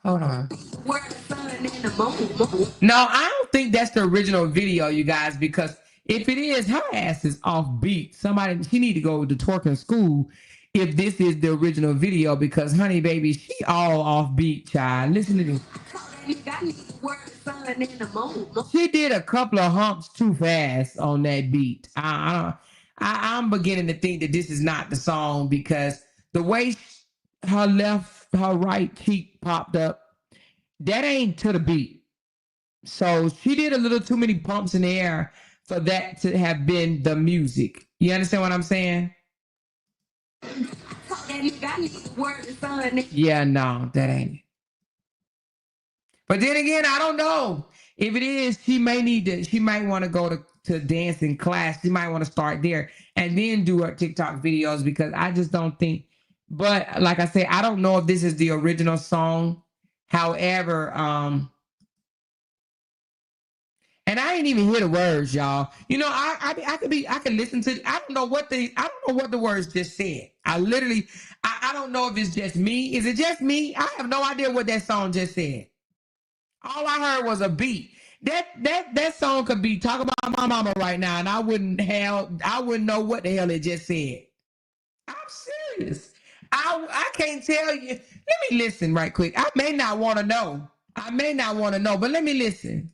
Hold on. No, I don't think that's the original video, you guys, because if it is, her ass is off beat. She need to go to twerking school if this is the original video, because honey baby, she all off beat, child. Listen to this. She did a couple of humps too fast on that beat. I'm beginning to think that this is not the song, because the way her right cheek popped up, that ain't to the beat. So she did a little too many pumps in the air for that to have been the music. You understand what I'm saying? Yeah, no, that ain't it. But then again, I don't know. If it is, she might want to go to dancing class. She might want to start there and then do her TikTok videos, because I just don't think, but like I say, I don't know if this is the original song. However, and I ain't even hear the words, y'all. I can listen to. I don't know what the words just said. I don't know if it's just me. Is it just me? I have no idea what that song just said. All I heard was a beat. That song could be "Talk About My Mama" right now, and I wouldn't know what the hell it just said. I'm serious. I can't tell you. Let me listen right quick. I may not want to know, but let me listen.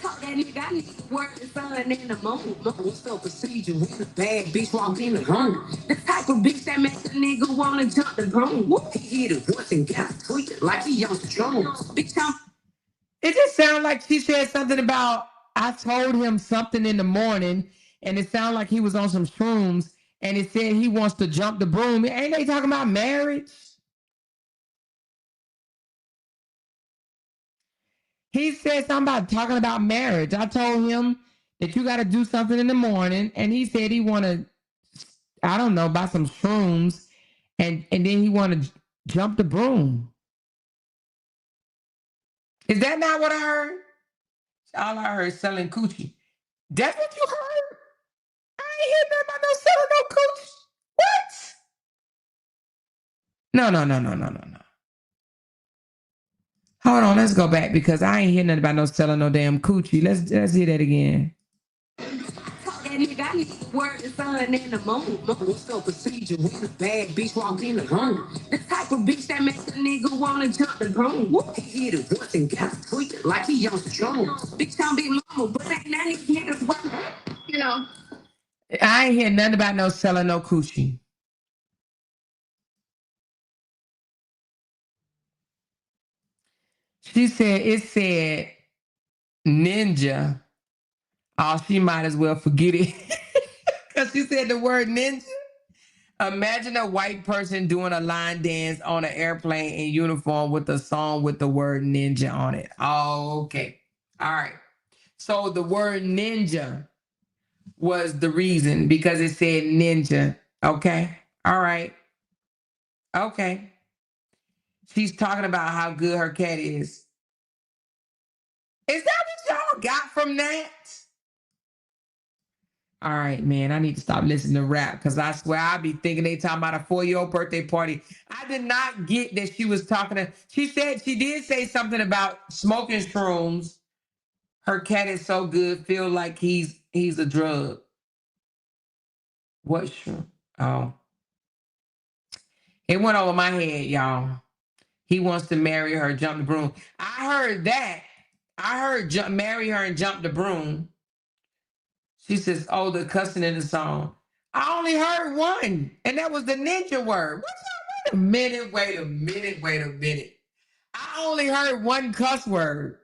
Talk that nigga, I need to work the sun in the moon. What's the procedure when a bad bitch walk in the room? The type of bitch that makes a nigga wanna jump the broom. He hit it once and got tweaked like he on the drums. It just sounded like she said something about, I told him something in the morning, and it sounded like he was on some shrooms, and it said he wants to jump the broom. Ain't they talking about marriage? He said something about talking about marriage. I told him that you got to do something in the morning, and he said he want to, I don't know, buy some shrooms, and then he want to jump the broom. Is that not what I heard? All I heard is selling coochie. That's what you heard? I ain't hear nothing about no selling no coochie. What? No. Hold on, let's go back because I ain't hear nothing about no selling no damn coochie. Let's hear that again.
And nigga, I need the word the sun and the moon. What's the procedure when a bad bitch walk in the room? The type of bitch that makes a nigga wanna jump the broom. He hit it once and got tweaked like he on the drum. Bitch, I'm big mama, but ain't none of these niggas work. You know.
I ain't hear nothing about no selling no coochie. She said it said ninja. Oh, she might as well forget it. Because she said the word ninja. Imagine a white person doing a line dance on an airplane in uniform with a song with the word ninja on it. Oh, okay. All right. So the word ninja was the reason because it said ninja. Okay. All right. Okay. She's talking about how good her cat is. Is that what y'all got from that? All right, man. I need to stop listening to rap because I swear I be thinking they talking about a 4-year-old birthday party. I did not get that she was talking to. She said she did say something about smoking shrooms. Her cat is so good, feel like he's a drug. What shroom? Oh, it went over my head, y'all. He wants to marry her, jump the broom. I heard that. I heard marry her and jump the broom. She says, oh, the cussing in the song. I only heard one, and that was the ninja word. Wait a minute. I only heard one cuss word.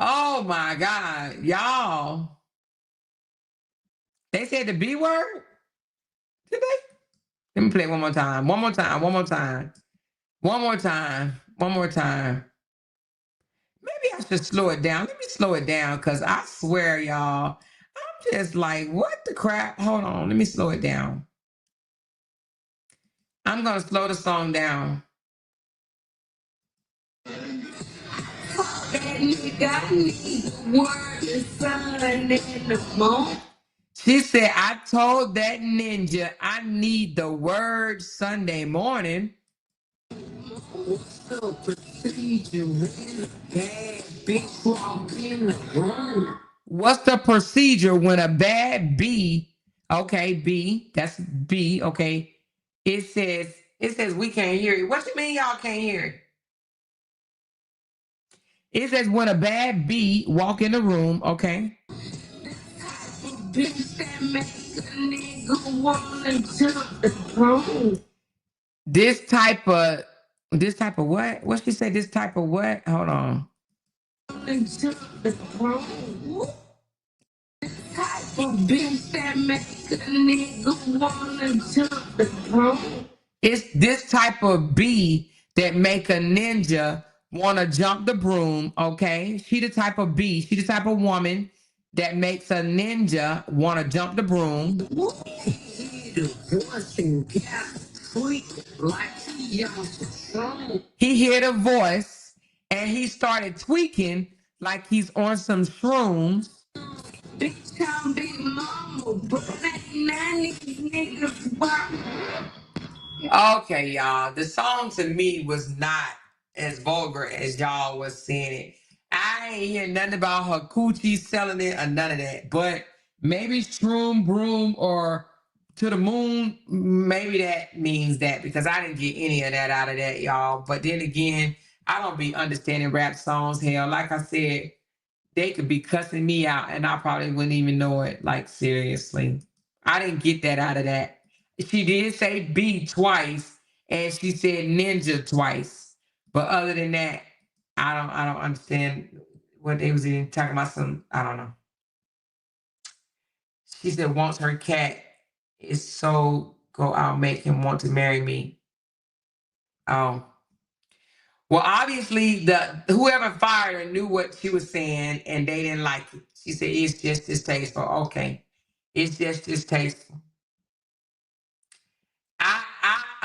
Oh my God, y'all. They said the B word? Did they? Let me play it one more time. One more time. Maybe I should slow it down. Let me slow it down because I swear, y'all, I'm just like, what the crap? Hold on. Let me slow it down. I'm going to slow the song down. She said, I told that ninja I need the word Sunday morning. What's the procedure when a bad bitch walk in the room? What's the procedure when a bad B, okay, B, that's B, okay. It says we can't hear it. What you mean y'all can't hear it? It says when a bad B walk in the room, okay. Bitch that makes a nigga wanna jump the broom. This type of what? What she say? This type of what? Hold on. Jump the broom. Type of bitch that makes a nigga wanna jump the broom. It's this type of bee that make a ninja wanna jump the broom. Okay, she the type of bee. She the type of woman that makes a ninja wanna jump the broom. He heard a voice and he started tweaking like he's on some shrooms. Bitch, I'm big mama, but ain't none of these niggas work. Okay, y'all. The song to me was not as vulgar as y'all was saying it. I ain't hear nothing about her coochie selling it or none of that. But maybe shroom, broom, or to the moon, maybe that means that because I didn't get any of that out of that, y'all. But then again, I don't be understanding rap songs. Hell, like I said, they could be cussing me out and I probably wouldn't even know it. Like, seriously. I didn't get that out of that. She did say B twice and she said ninja twice. But other than that, I don't understand what they was even talking about. I don't know. She said wants her cat is so go out make him want to marry me. Oh. Well, obviously, the whoever fired her knew what she was saying, and they didn't like it. She said, "It's just distasteful." Okay, it's just distasteful.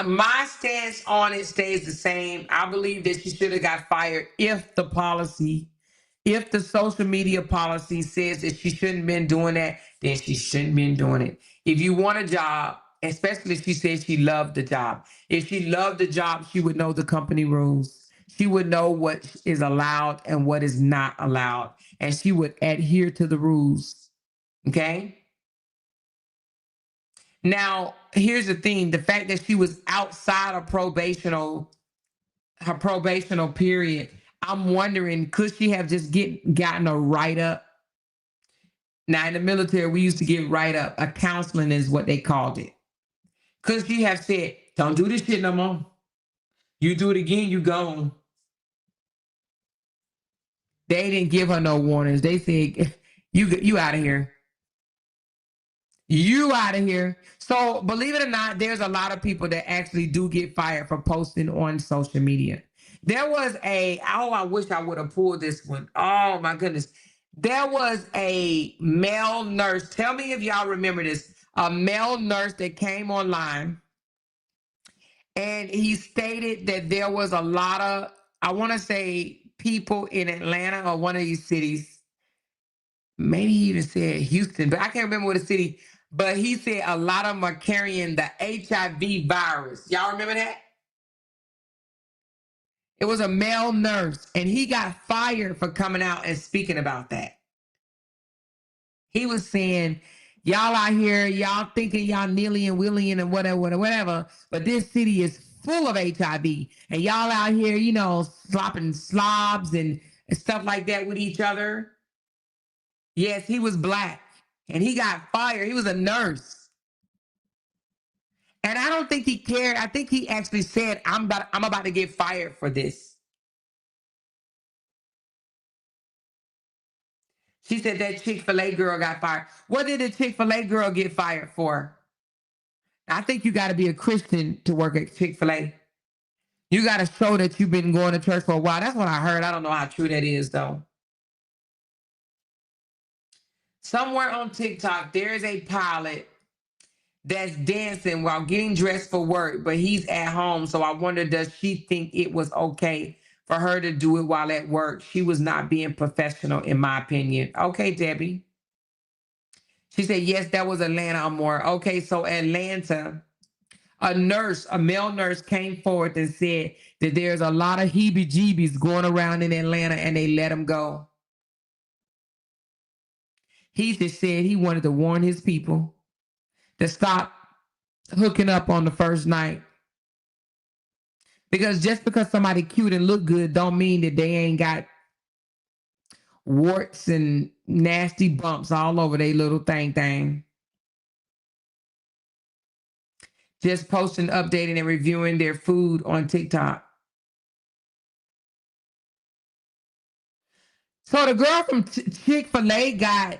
My stance on it stays the same. I believe that she should have got fired if the social media policy says that she shouldn't have been doing that, then she shouldn't have been doing it. If you want a job, especially if she says she loved the job, if she loved the job, she would know the company rules. She would know what is allowed and what is not allowed, and she would adhere to the rules. Okay. Now, here's the thing: the fact that she was outside of her probational period, I'm wondering, could she have just gotten a write-up? Now, in the military, we used to get write-up. A counseling is what they called it. Could she have said, "Don't do this shit no more. You do it again, you gone." They didn't give her no warnings. They said, you out of here. You out of here. So believe it or not, there's a lot of people that actually do get fired for posting on social media. There was I wish I would have pulled this one. Oh my goodness. There was a male nurse. Tell me if y'all remember this. A male nurse that came online and he stated that there was a lot of, I want to say, people in Atlanta or one of these cities. Maybe he even said Houston, but I can't remember what the city. But he said a lot of them are carrying the HIV virus. Y'all remember that? It was a male nurse, and he got fired for coming out and speaking about that. He was saying, y'all out here, y'all thinking y'all nilly and willy and whatever, but this city is full of HIV. And y'all out here, slopping slobs and stuff like that with each other. Yes, he was black, and he got fired. He was a nurse. And I don't think he cared. I think he actually said, I'm about to get fired for this. She said that Chick-fil-A girl got fired. What did the Chick-fil-A girl get fired for? I think you got to be a Christian to work at Chick-fil-A. You got to show that you've been going to church for a while. That's what I heard. I don't know how true that is, though. Somewhere on TikTok, there is a pilot that's dancing while getting dressed for work, but he's at home. So I wonder, does she think it was okay for her to do it while at work? She was not being professional, in my opinion. Okay, Debbie. She said, yes, that was Atlanta or more. Okay, so Atlanta, a male nurse came forward and said that there's a lot of heebie-jeebies going around in Atlanta and they let him go. He just said he wanted to warn his people to stop hooking up on the first night. Because just because somebody cute and look good don't mean that they ain't got warts and nasty bumps all over their little thing. Just posting, updating, and reviewing their food on TikTok. So the girl from Chick-fil-A got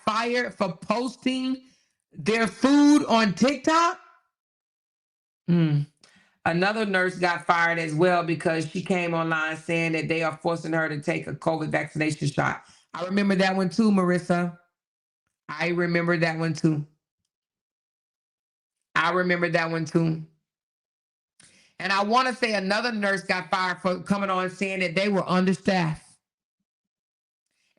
fired for posting their food on TikTok. Another nurse got fired as well because she came online saying that they are forcing her to take a COVID vaccination shot. I remember that one too, Marissa. I remember that one too. And I want to say another nurse got fired for coming on saying that they were understaffed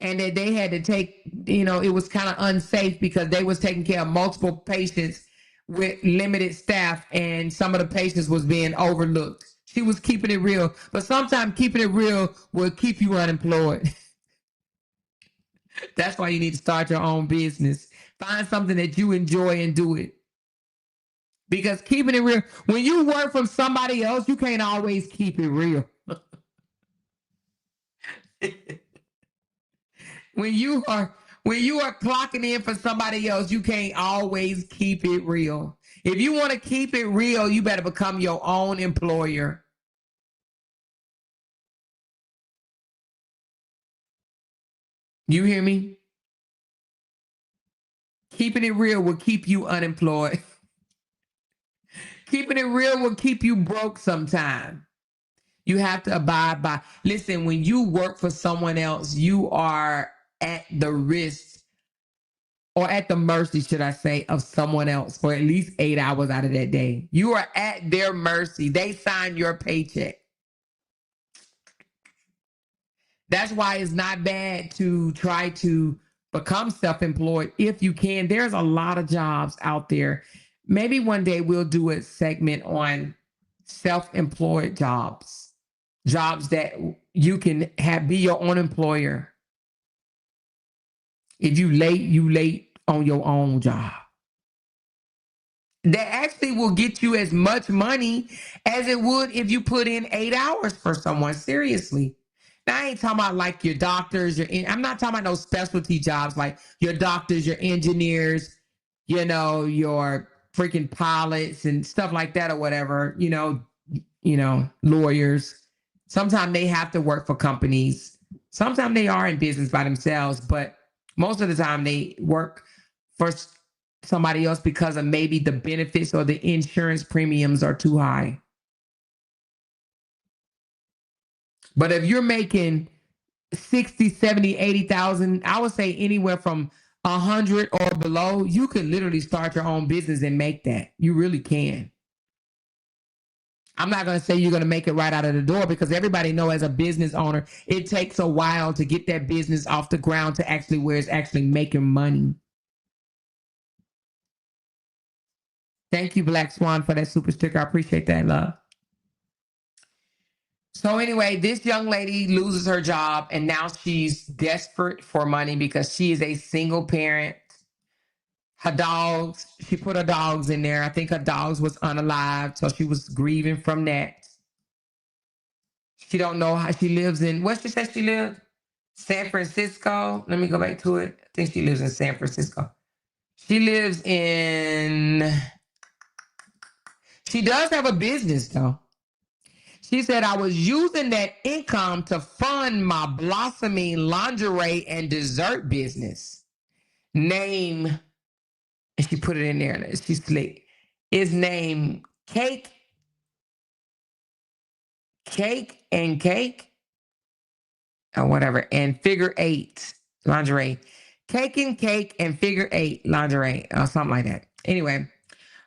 and that they had to take, it was kind of unsafe because they was taking care of multiple patients with limited staff and some of the patients was being overlooked. She was keeping it real, but sometimes keeping it real will keep you unemployed. That's why you need to start your own business. Find something that you enjoy and do it. Because keeping it real, when you work from somebody else, you can't always keep it real. When you are clocking in for somebody else, you can't always keep it real. If you want to keep it real, you better become your own employer. You hear me? Keeping it real will keep you unemployed. Keeping it real will keep you broke sometime. You have to abide by. Listen, when you work for someone else, you are at the risk or at the mercy, should I say, of someone else for at least 8 hours out of that day. You are at their mercy. They sign your paycheck. That's why it's not bad to try to become self-employed if you can. There's a lot of jobs out there. Maybe one day we'll do a segment on self-employed jobs, jobs that you can be your own employer. If you late on your own job. That actually will get you as much money as it would if you put in 8 hours for someone. Seriously. Now, I ain't talking about like your doctors, I'm not talking about no specialty jobs like your doctors, your engineers, your freaking pilots and stuff like that or whatever, lawyers. Sometimes they have to work for companies. Sometimes they are in business by themselves, but most of the time they work for somebody else because of maybe the benefits or the insurance premiums are too high. But if you're making 60, 70, 80,000, I would say anywhere from 100 or below, you can literally start your own business and make that. You really can. I'm not going to say you're going to make it right out of the door because everybody knows as a business owner, it takes a while to get that business off the ground to actually where it's actually making money. Thank you, Black Swan, for that super sticker. I appreciate that, love. So anyway, this young lady loses her job and now she's desperate for money because she is a single parent. Her dogs, she put her dogs in there. I think her dogs was unalived, so she was grieving from that. She don't know how she lives in, what she said she lived? San Francisco. Let me go back to it. I think she lives in San Francisco. She lives in, she does have a business though. She said, I was using that income to fund my blossoming lingerie and dessert business. Name, and she put it in there. She's slick. Is named Cake and Cake or whatever, and Figure Eight lingerie. Cake and Figure Eight lingerie or something like that. Anyway,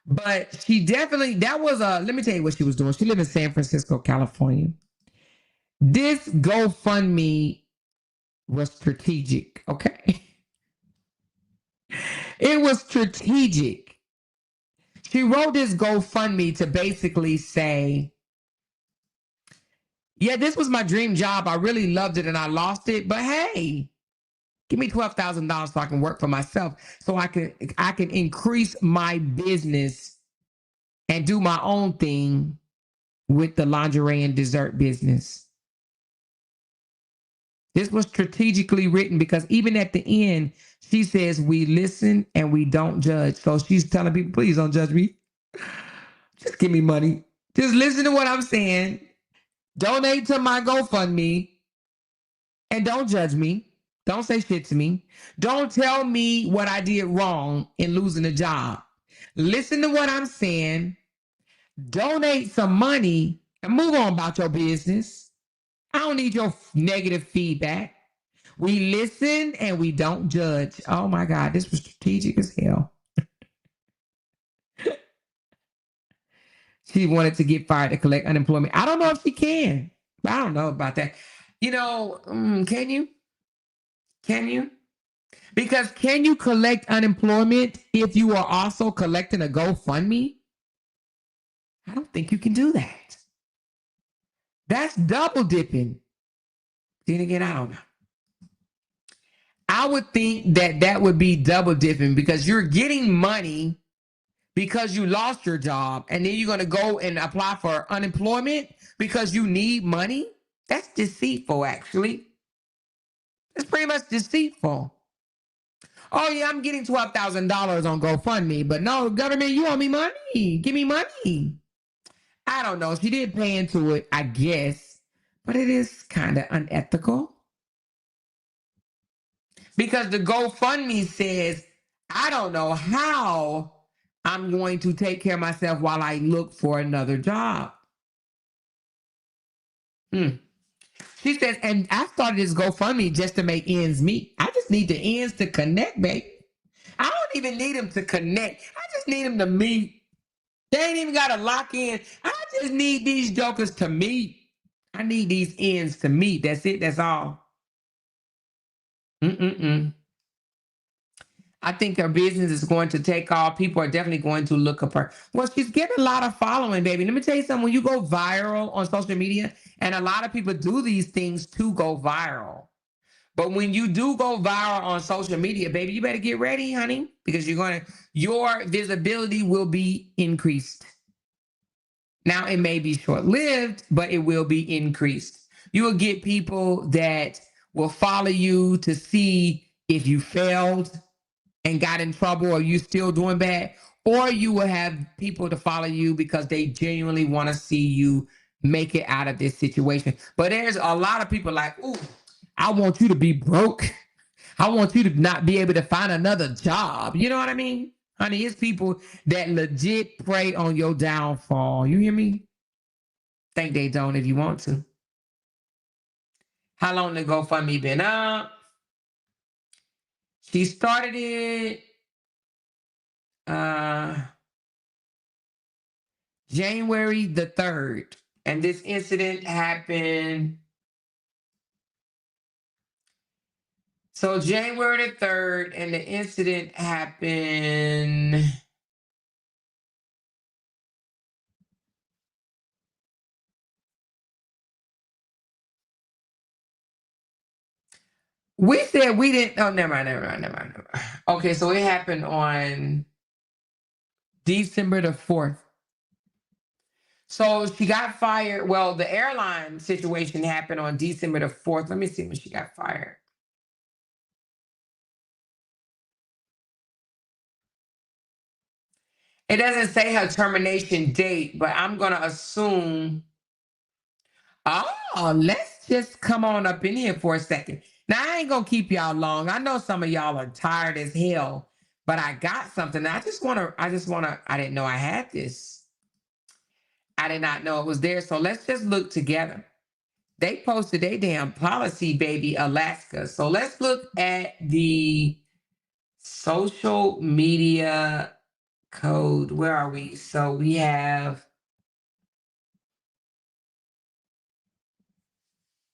but she definitely, let me tell you what she was doing. She lived in San Francisco, California. This GoFundMe was strategic, okay? It was strategic. She wrote this GoFundMe to basically say, yeah, this was my dream job. I really loved it and I lost it, but hey, give me $12,000 so I can work for myself so I can increase my business and do my own thing with the lingerie and dessert business. This was strategically written because even at the end, she says, we listen and we don't judge. So she's telling people, please don't judge me. Just give me money. Just listen to what I'm saying. Donate to my GoFundMe and don't judge me. Don't say shit to me. Don't tell me what I did wrong in losing a job. Listen to what I'm saying. Donate some money and move on about your business. I don't need your negative feedback. We listen and we don't judge. Oh my God, this was strategic as hell. She wanted to get fired to collect unemployment. I don't know if she can. I don't know about that. Can you? Can you? Because can you collect unemployment if you are also collecting a GoFundMe? I don't think you can do that. That's double dipping. Then again, I don't know. I would think that would be double dipping because you're getting money because you lost your job and then you're going to go and apply for unemployment because you need money. That's deceitful, actually. It's pretty much deceitful. Oh, yeah, I'm getting $12,000 on GoFundMe, but no, government, you owe me money. Give me money. I don't know. She did pay into it, I guess, but it is kind of unethical. Because the GoFundMe says, I don't know how I'm going to take care of myself while I look for another job. She says, and I started this GoFundMe just to make ends meet. I just need the ends to connect, baby. I don't even need them to connect. I just need them to meet. They ain't even got to lock in. I just need these jokers to meet. I need these ends to meet. That's it. That's all. I think her business is going to take off. People are definitely going to look up her. Well, she's getting a lot of following, baby. Let me tell you something. When you go viral on social media, and a lot of people do these things to go viral. But when you do go viral on social media, baby, you better get ready, honey, because your visibility will be increased. Now, it may be short-lived, but it will be increased. You will get people that will follow you to see if you failed and got in trouble, or you still doing bad, or you will have people to follow you because they genuinely want to see you make it out of this situation. But there's a lot of people like, ooh, I want you to be broke. I want you to not be able to find another job. You know what I mean? Honey, it's people that legit prey on your downfall. You hear me? Think they don't if you want to. How long the GoFundMe been up? She started it January the 3rd. And this incident happened. So January the 3rd, and the incident happened. We said we didn't. Oh, never mind. Okay, so it happened on December the 4th. So she got fired. Well, the airline situation happened on December the 4th. Let me see when she got fired. It doesn't say her termination date, but I'm going to assume. Oh, let's just come on up in here for a second. Now, I ain't going to keep y'all long. I know some of y'all are tired as hell, but I got something. I didn't know I had this. I did not know it was there. So let's just look together. They posted a damn policy, baby, Alaska. So let's look at the social media code. Where are we? So we have.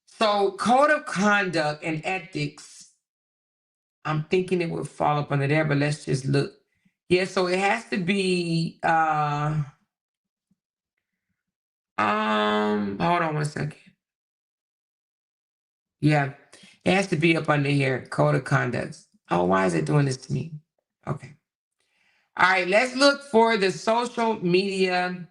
So code of conduct and ethics. I'm thinking it would fall up under there, but let's just look. Yeah, so it has to be. Hold on one second. Yeah, it has to be up under here. Code of conduct. Oh, why is it doing this to me? Okay. All right, let's look for the social media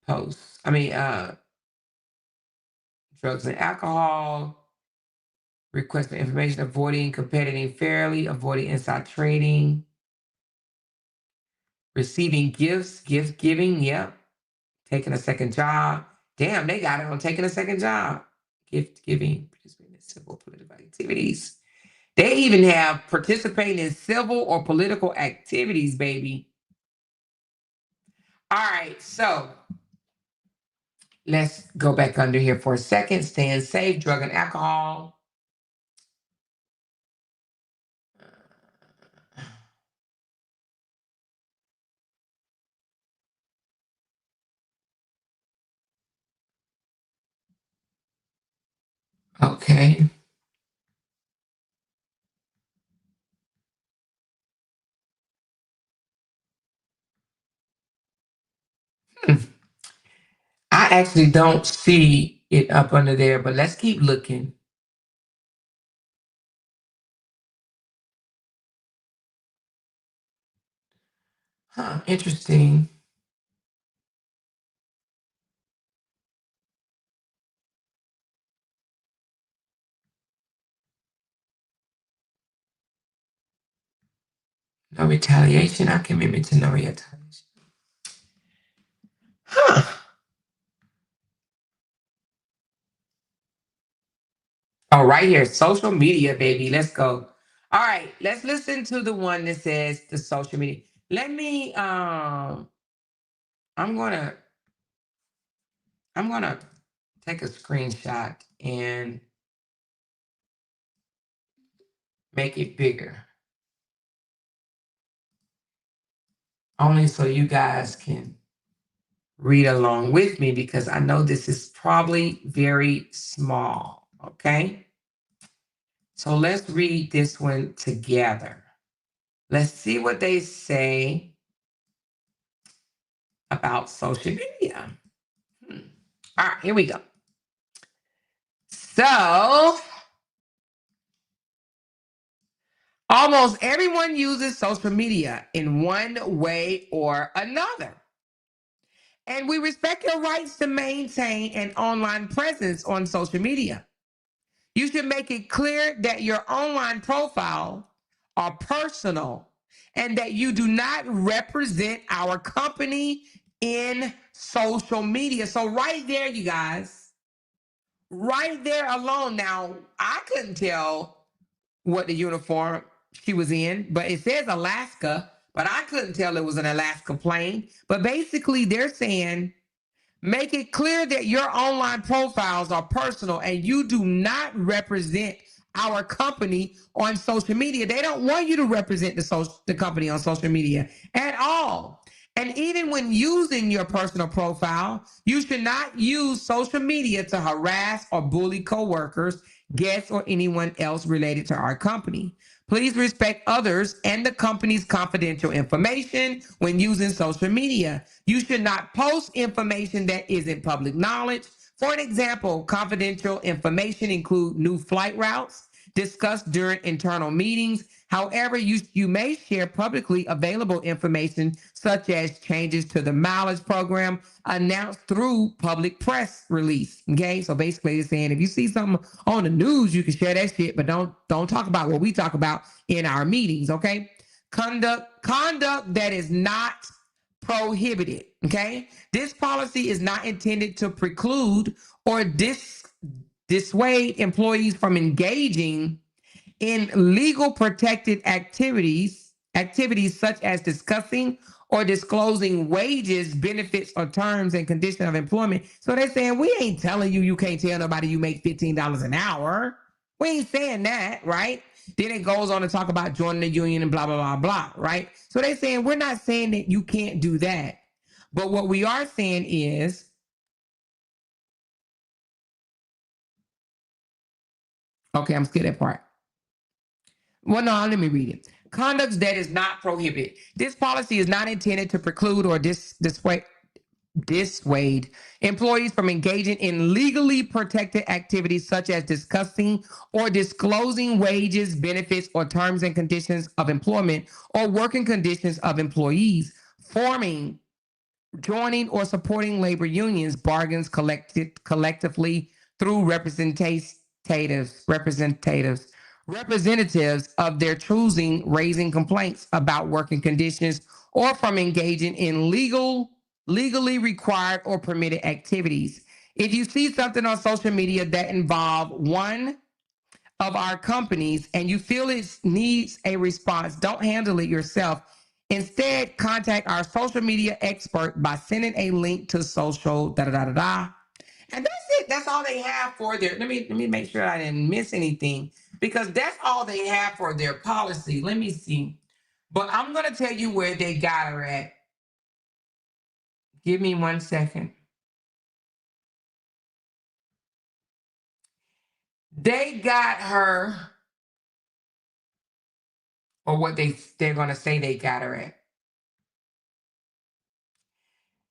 posts. Drugs and alcohol, request for information, avoiding competing fairly, avoiding inside trading, receiving gifts, gift giving, yep. Taking a second job. Damn, they got it on taking a second job. Gift giving, participating in civil political activities. They even have participating in civil or political activities, baby. All right, so let's go back under here for a second. Staying safe, drug and alcohol. Okay. I actually don't see it up under there, but let's keep looking. Huh, interesting. No retaliation. I commitment to no retaliation. Huh. Oh, right here, social media, baby. Let's go. All right, let's listen to the one that says the social media. I'm I'm gonna take a screenshot and make it bigger. Only so you guys can read along with me, because I know this is probably very small. Okay. So let's read this one together. Let's see what they say about social media. All right, here we go. So, almost everyone uses social media in one way or another. And we respect your rights to maintain an online presence on social media. You should make it clear that your online profile are personal and that you do not represent our company in social media. So right there, you guys, right there alone. Now, I couldn't tell what the uniform she was in, but it says Alaska, but I couldn't tell it was an Alaska plane. But basically, they're saying, make it clear that your online profiles are personal and you do not represent our company on social media. They don't want you to represent the company on social media at all. And even when using your personal profile, you should not use social media to harass or bully coworkers, guests, or anyone else related to our company. Please respect others and the company's confidential information when using social media. You should not post information that isn't public knowledge. For an example, confidential information include new flight routes discussed during internal meetings. However, you may share publicly available information such as changes to the mileage program announced through public press release. Okay, so basically it's saying if you see something on the news, you can share that shit, but don't talk about what we talk about in our meetings. Okay, conduct that is not prohibited. Okay, this policy is not intended to preclude or dissuade employees from engaging in legal protected activities such as discussing or disclosing wages, benefits, or terms and conditions of employment. So they're saying, we ain't telling you can't tell nobody you make $15 an hour. We ain't saying that, right? Then it goes on to talk about joining the union and blah, blah, blah, blah, right? So they're saying, we're not saying that you can't do that. But what we are saying is, okay, I'm skipping that part. Well, no, let me read it. Conduct that is not prohibited. This policy is not intended to preclude or dissuade employees from engaging in legally protected activities such as discussing or disclosing wages, benefits, or terms and conditions of employment or working conditions of employees, forming, joining, or supporting labor unions, bargains collectively through representatives of their choosing, raising complaints about working conditions, or from engaging in legally required or permitted activities. If you see something on social media that involve one of our companies and you feel it needs a response, don't handle it yourself. Instead, contact our social media expert by sending a link to social da da da da da. And that's it. That's all they have for their. Let me make sure I didn't miss anything, because that's all they have for their policy. Let me see. But I'm gonna tell you where they got her at. Give me 1 second. They got her, or what they're gonna say they got her at.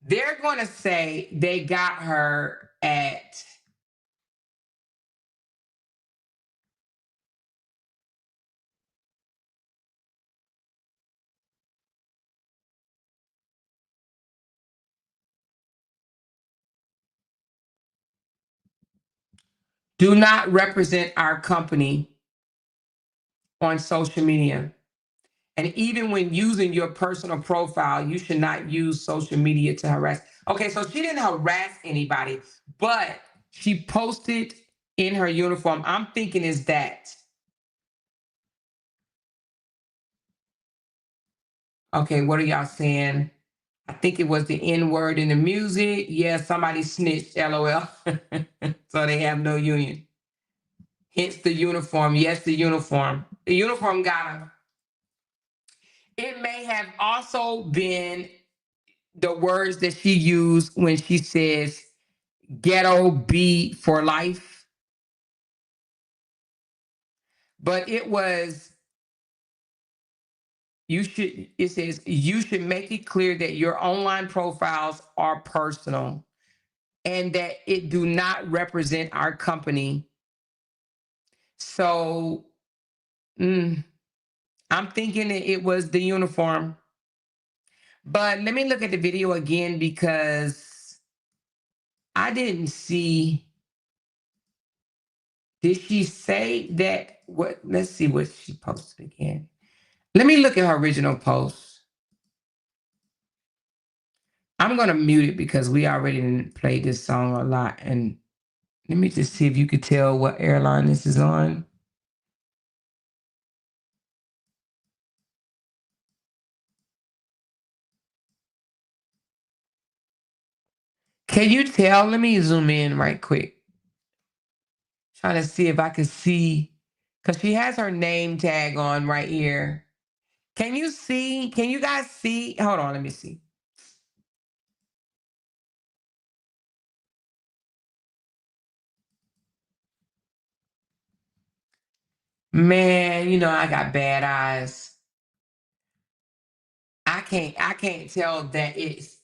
They're gonna say they got her at do not represent our company on social media. And even when using your personal profile, you should not use social media to harass. Okay, so she didn't harass anybody, but she posted in her uniform. I'm thinking is that. Okay, what are y'all saying? I think it was the N word in the music. Yeah, somebody snitched, LOL. So they have no union. Hence the uniform. Yes, the uniform. The uniform got him. It may have also been the words that she used when she says ghetto B for life. But it was, it says, you should make it clear that your online profiles are personal and that it do not represent our company. So I'm thinking it was the uniform. But let me look at the video again because I didn't see. Did she say that? What? Let's see what she posted again. Let me look at her original post. I'm going to mute it because we already played this song a lot. And let me just see if you could tell what airline this is on. Can you tell? Let me zoom in right quick. Trying to see if I can see, because she has her name tag on right here. Can you see? Can you guys see? Hold on, let me see. Man, I got bad eyes. I can't tell that it's.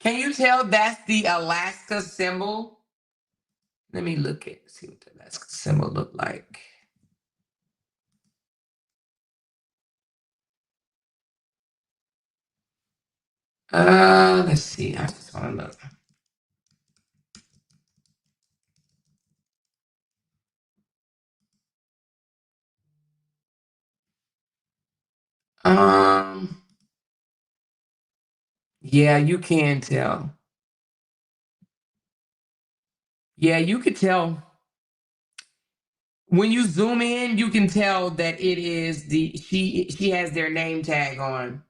Can you tell that's the Alaska symbol? Let me see what the Alaska symbol look like. Let's see. I just want to look. Yeah, you can tell. Yeah, you could tell. When you zoom in, you can tell that it is she has their name tag on.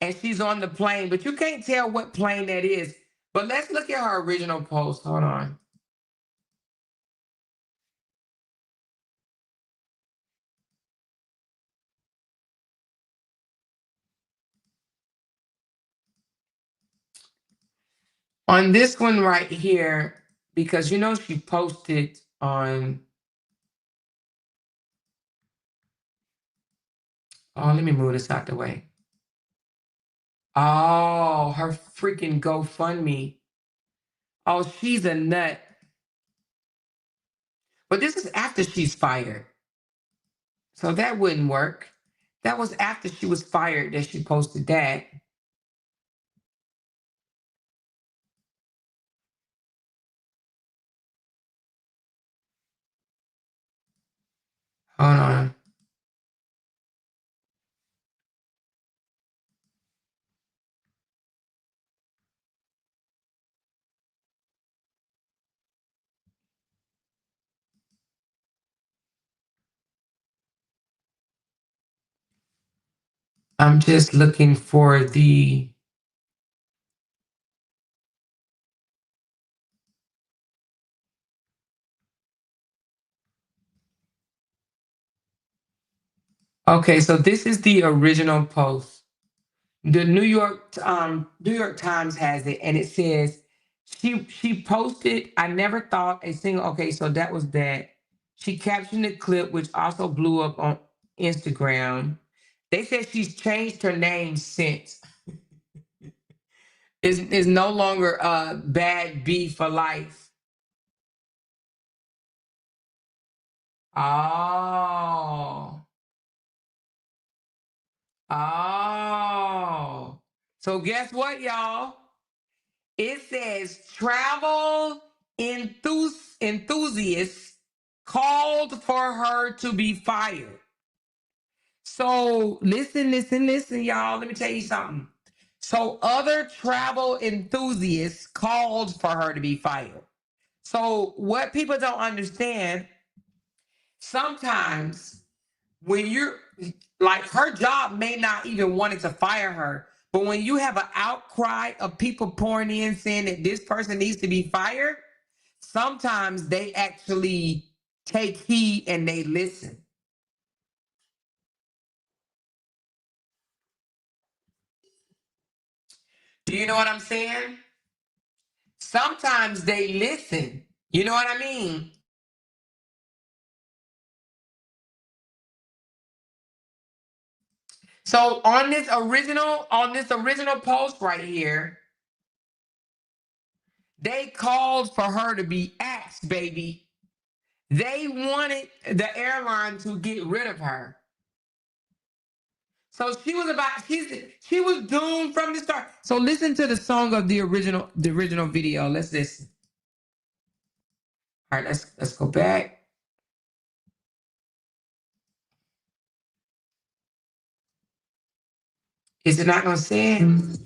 And she's on the plane, but you can't tell what plane that is. But let's look at her original post. Hold on. On this one right here, because she posted on. Oh, let me move this out the way. Oh, her freaking GoFundMe. Oh, she's a nut. But this is after she's fired. So that wouldn't work. That was after she was fired that she posted that. Hold on. I'm just looking for the. Okay, so this is the original post. The New York Times has it, and it says she posted. I never thought a single. Okay, so that was that. She captioned the clip, which also blew up on Instagram. They said she's changed her name since. Is no longer Bad B for life. Oh. Oh. So guess what, y'all? It says travel enthusiasts called for her to be fired. So listen, y'all. Let me tell you something. So other travel enthusiasts called for her to be fired. So what people don't understand, sometimes when you're like, her job may not even wanted to fire her, But when you have an outcry of people pouring in saying that this person needs to be fired, sometimes they actually take heed and they listen. Do you know what I'm saying? Sometimes they listen. You know what I mean? So on this original post right here, they called for her to be axed, baby. They wanted the airline to get rid of her. So she was doomed from the start. So listen to the song of the original video. Let's listen. All right, let's go back. Is it not gonna say it?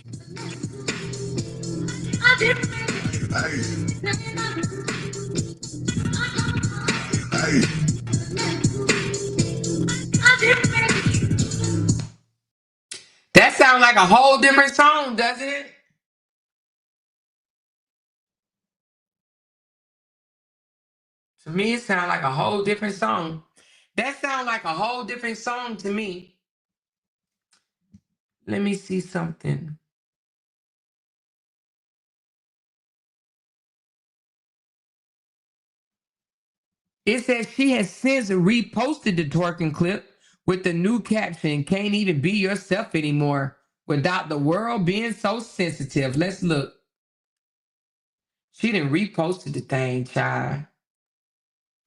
That sounds like a whole different song, doesn't it? To me, it sounds like a whole different song. That sounds like a whole different song to me. Let me see something. It says she has since reposted the twerking clip with the new caption, "Can't even be yourself anymore without the world being so sensitive." Let's look. She done reposted the thing, child.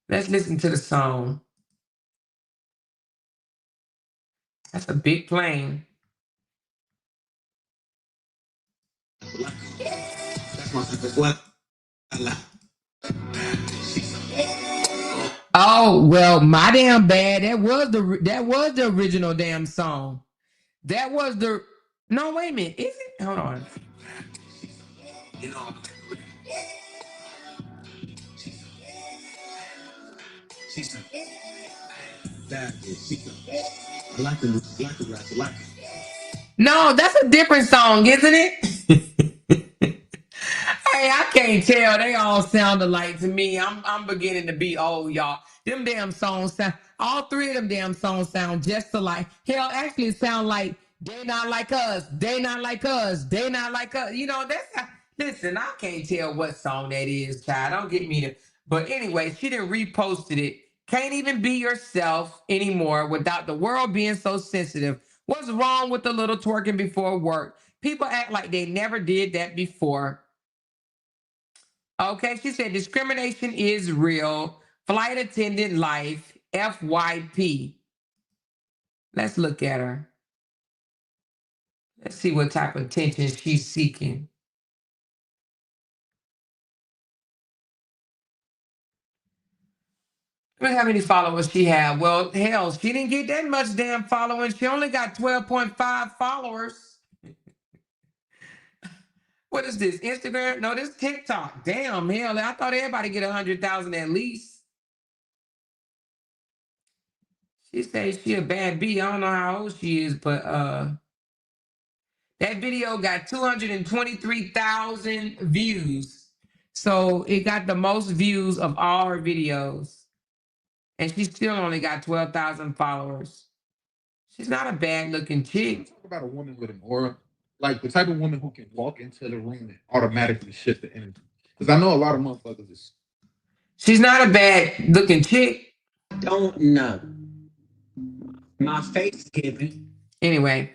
Let's listen to the song. That's a big plane. Oh, well, my damn bad. That was the original damn song. That was the No, wait a minute. Is it? Hold on. No, that's a different song, isn't it? Hey, I can't tell. They all sound alike to me. I'm beginning to be old, y'all. Them damn songs sound. All three of them damn songs sound just alike. Hell, actually, it sound like they not like us. They not like us. They not like us. You know, that's. Listen, I can't tell what song that is, child. Don't get me to. But anyway, she done reposted it. Can't even be yourself anymore without the world being so sensitive. What's wrong with the little twerking before work? People act like they never did that before. Okay, she said discrimination is real. Flight attendant life, FYP. Let's look at her. Let's see what type of attention she's seeking. Look how many followers she had. Well, hell, she didn't get that much damn following. She only got 12.5 followers. What is this? Instagram? No, this TikTok. Damn, hell, I thought everybody get 100,000 at least. She says she a bad B. I don't know how old she is, but that video got 223,000 views. So it got the most views of all her videos. And she still only got 12,000 followers. She's not a bad looking chick.
Talk about a woman with an aura, like the type of woman who can walk into the room and automatically shift the energy. Because I know a lot of motherfuckers is.
She's not a bad looking chick.
Don't know. My face giving.
Anyway,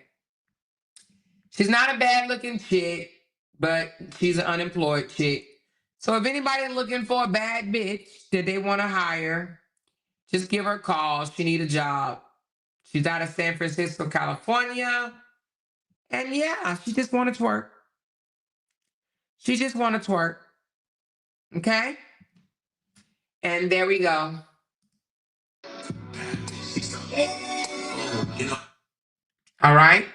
she's not a bad looking chick, but she's an unemployed chick. So if anybody's looking for a bad bitch that they want to hire, just give her a call. She need a job. She's out of San Francisco, California. And yeah, she just wanted to work. She just wanted to work. Okay? And there we go. All right.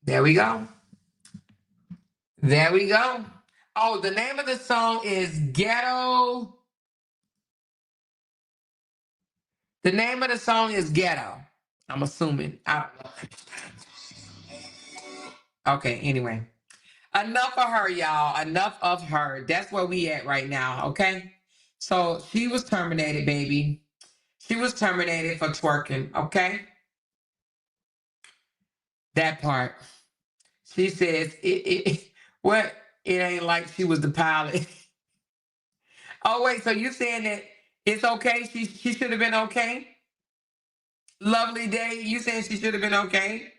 There we go. There we go. Oh, the name of the song is Ghetto. The name of the song is Ghetto. I'm assuming. I don't know. Okay, anyway. Enough of her, y'all. Enough of her. That's where we at right now, okay? So she was terminated, baby. She was terminated for twerking, okay? That part. She says, what? It ain't like she was the pilot. Oh, wait, so you saying that it's okay? She should have been okay? Lovely day. You saying she should have been okay?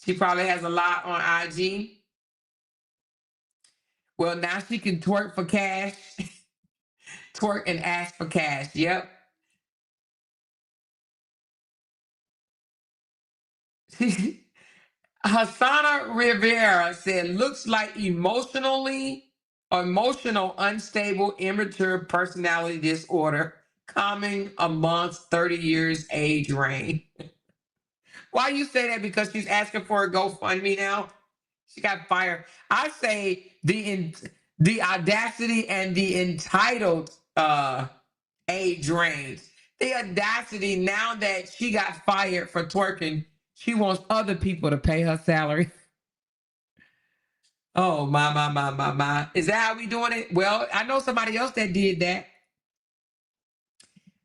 She probably has a lot on IG. Well, now she can twerk for cash. Twerk and ask for cash. Yep. Hasana Rivera said, looks like emotional unstable, immature personality disorder common amongst 30 years age range. Why you say that? Because she's asking for a GoFundMe now? She got fired. I say the audacity and the entitled age range. The audacity now that she got fired for twerking, she wants other people to pay her salary. Oh, my. Is that how we doing it? Well, I know somebody else that did that.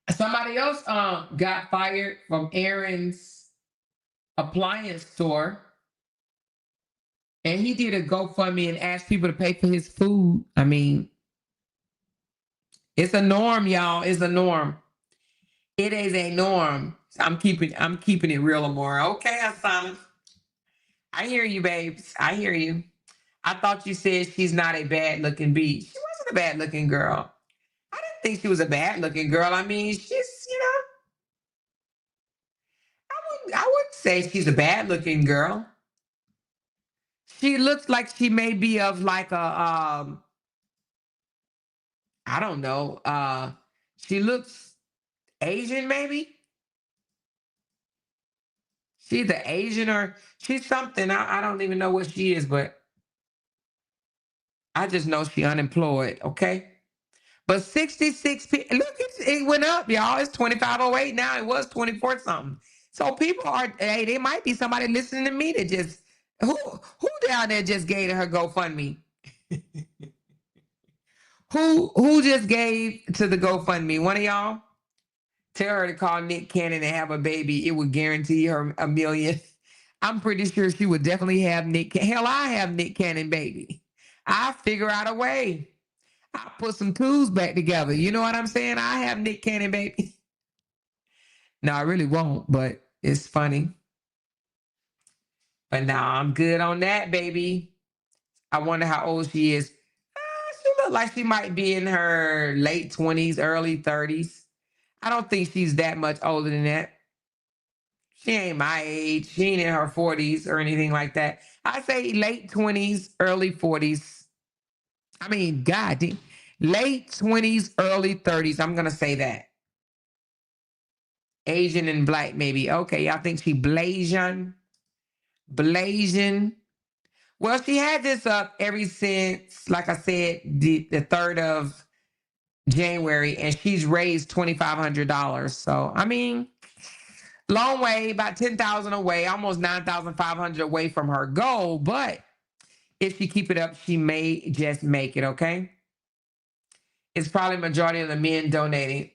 Somebody else got fired from Aaron's appliance store. And he did a GoFundMe and asked people to pay for his food. I mean, it's a norm, y'all. It's a norm. It is a norm. I'm keeping it real, Amora. Okay, Asana. I hear you, babes. I hear you. I thought you said she's not a bad looking bee. She wasn't a bad looking girl. I didn't think she was a bad looking girl. I mean, she's, I wouldn't say she's a bad looking girl. She looks like she may be of like a I don't know. She looks Asian, maybe. She's the Asian or she's something. I don't even know what she is, but I just know she unemployed. Okay. But 66 people, look, it went up, y'all. It's 2508 now. It was 24 something. So people are, hey, there might be somebody listening to me that just, who down there just gave her GoFundMe? Who just gave to the GoFundMe? One of y'all? Tell her to call Nick Cannon and have a baby. It would guarantee her $1 million. I'm pretty sure she would definitely have Nick. Hell, I have Nick Cannon baby. I figure out a way. I put some tools back together. You know what I'm saying? I have Nick Cannon baby. No, I really won't, but it's funny. But now I'm good on that, baby. I wonder how old she is. She look like she might be in her late 20s, early 30s. I don't think she's that much older than that. She ain't my age. She ain't in her 40s or anything like that. I say late 20s, early 40s. I mean, God, late 20s, early 30s. I'm going to say that. Asian and black, maybe. Okay, I think she Blasian. Well, she had this up ever since, like I said, the 3rd of January, and she's raised $2,500. So, I mean, long way, about 10,000 away, almost 9,500 away from her goal. But if she keep it up, she may just make it, okay? It's probably majority of the men donating.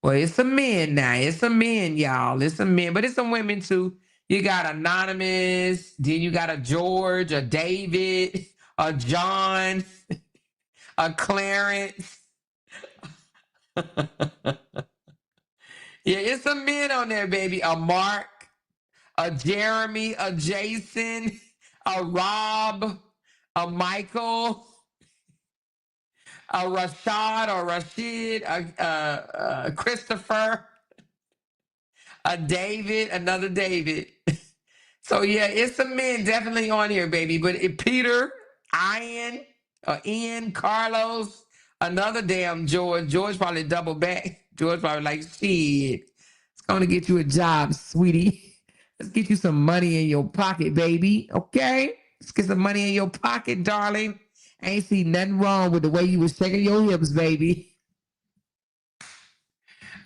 Well, it's some men now. It's some men, y'all. It's some men, but it's some women too. You got Anonymous, then you got a George, a David, a John, a Clarence. Yeah, it's some men on there, baby. A Mark, a Jeremy, a Jason, a Rob, a Michael, a Rashad or Rashid, a Christopher, a David, another David. So yeah, it's some men definitely on here, baby. But Peter, Ian, Carlos, another damn George. George probably double back. George probably like, shit, it's gonna get you a job, sweetie. Let's get you some money in your pocket, baby. Okay? Let's get some money in your pocket, darling. I ain't see nothing wrong with the way you was shaking your hips, baby.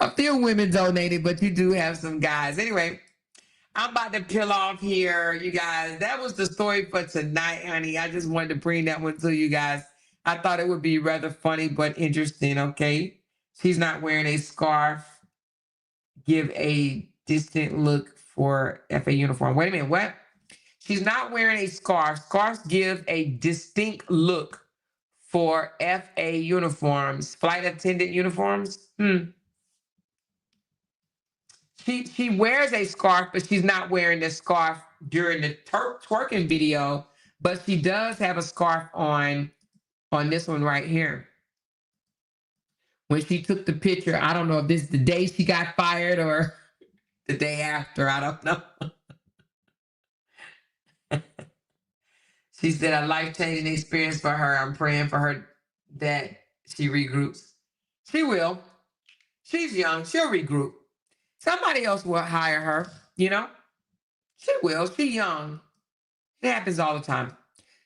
A few women donated, but you do have some guys. Anyway, I'm about to peel off here, you guys. That was the story for tonight, honey. I just wanted to bring that one to you guys. I thought it would be rather funny but interesting, okay? She's not wearing a scarf. Give a distant look for FA uniform. Wait a minute, what? She's not wearing a scarf. Scarves give a distinct look for FA uniforms, flight attendant uniforms. She wears a scarf, but she's not wearing the scarf during the twerking video. But she does have a scarf on this one right here. When she took the picture, I don't know if this is the day she got fired or the day after. I don't know. She said a life-changing experience for her. I'm praying for her that she regroups. She will. She's young. She'll regroup. Somebody else will hire her, you know? She will. She's young. It happens all the time.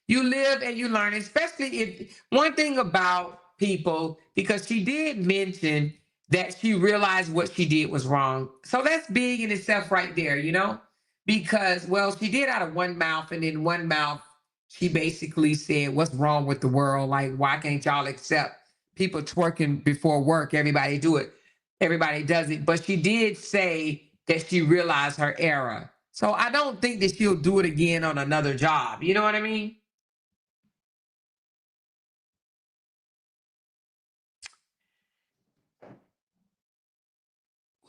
You live and you learn, especially if one thing about people, because she did mention that she realized what she did was wrong. So that's big in itself right there, you know? Because, well, she did out of one mouth, and in one mouth, she basically said, what's wrong with the world? Like, why can't y'all accept people twerking before work? Everybody do it. Everybody does it. But she did say that she realized her error. So I don't think that she'll do it again on another job. You know what I mean?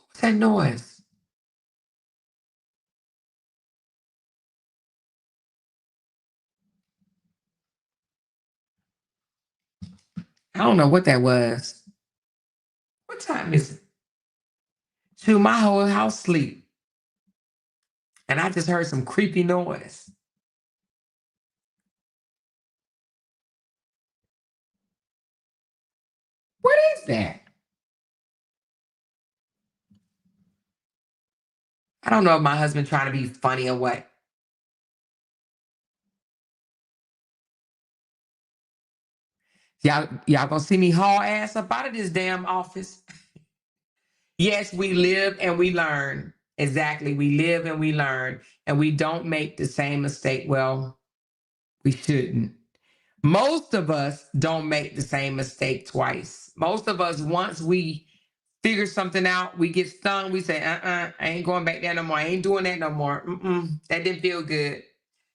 What's that noise? I don't know what that was. What time is it? Shoot, my whole house sleep. And I just heard some creepy noise. What is that? I don't know if my husband trying to be funny or what. Y'all gonna see me haul ass up out of this damn office. Yes, we live and we learn. Exactly. We live and we learn. And we don't make the same mistake. Well, we shouldn't. Most of us don't make the same mistake twice. Most of us, once we figure something out, we get stung, we say, I ain't going back there no more. I ain't doing that no more. That didn't feel good.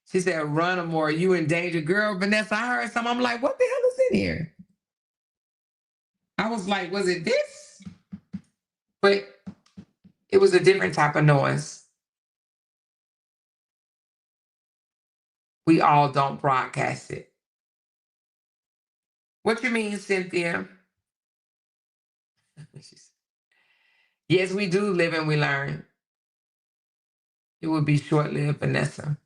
She said, run or more. You in danger. Girl, Vanessa, I heard something. I'm like, what the hell is in here? I was like, was it this? But it was a different type of noise. We all don't broadcast it. What you mean, Cynthia? Yes, we do live and we learn. It would be short-lived, Vanessa.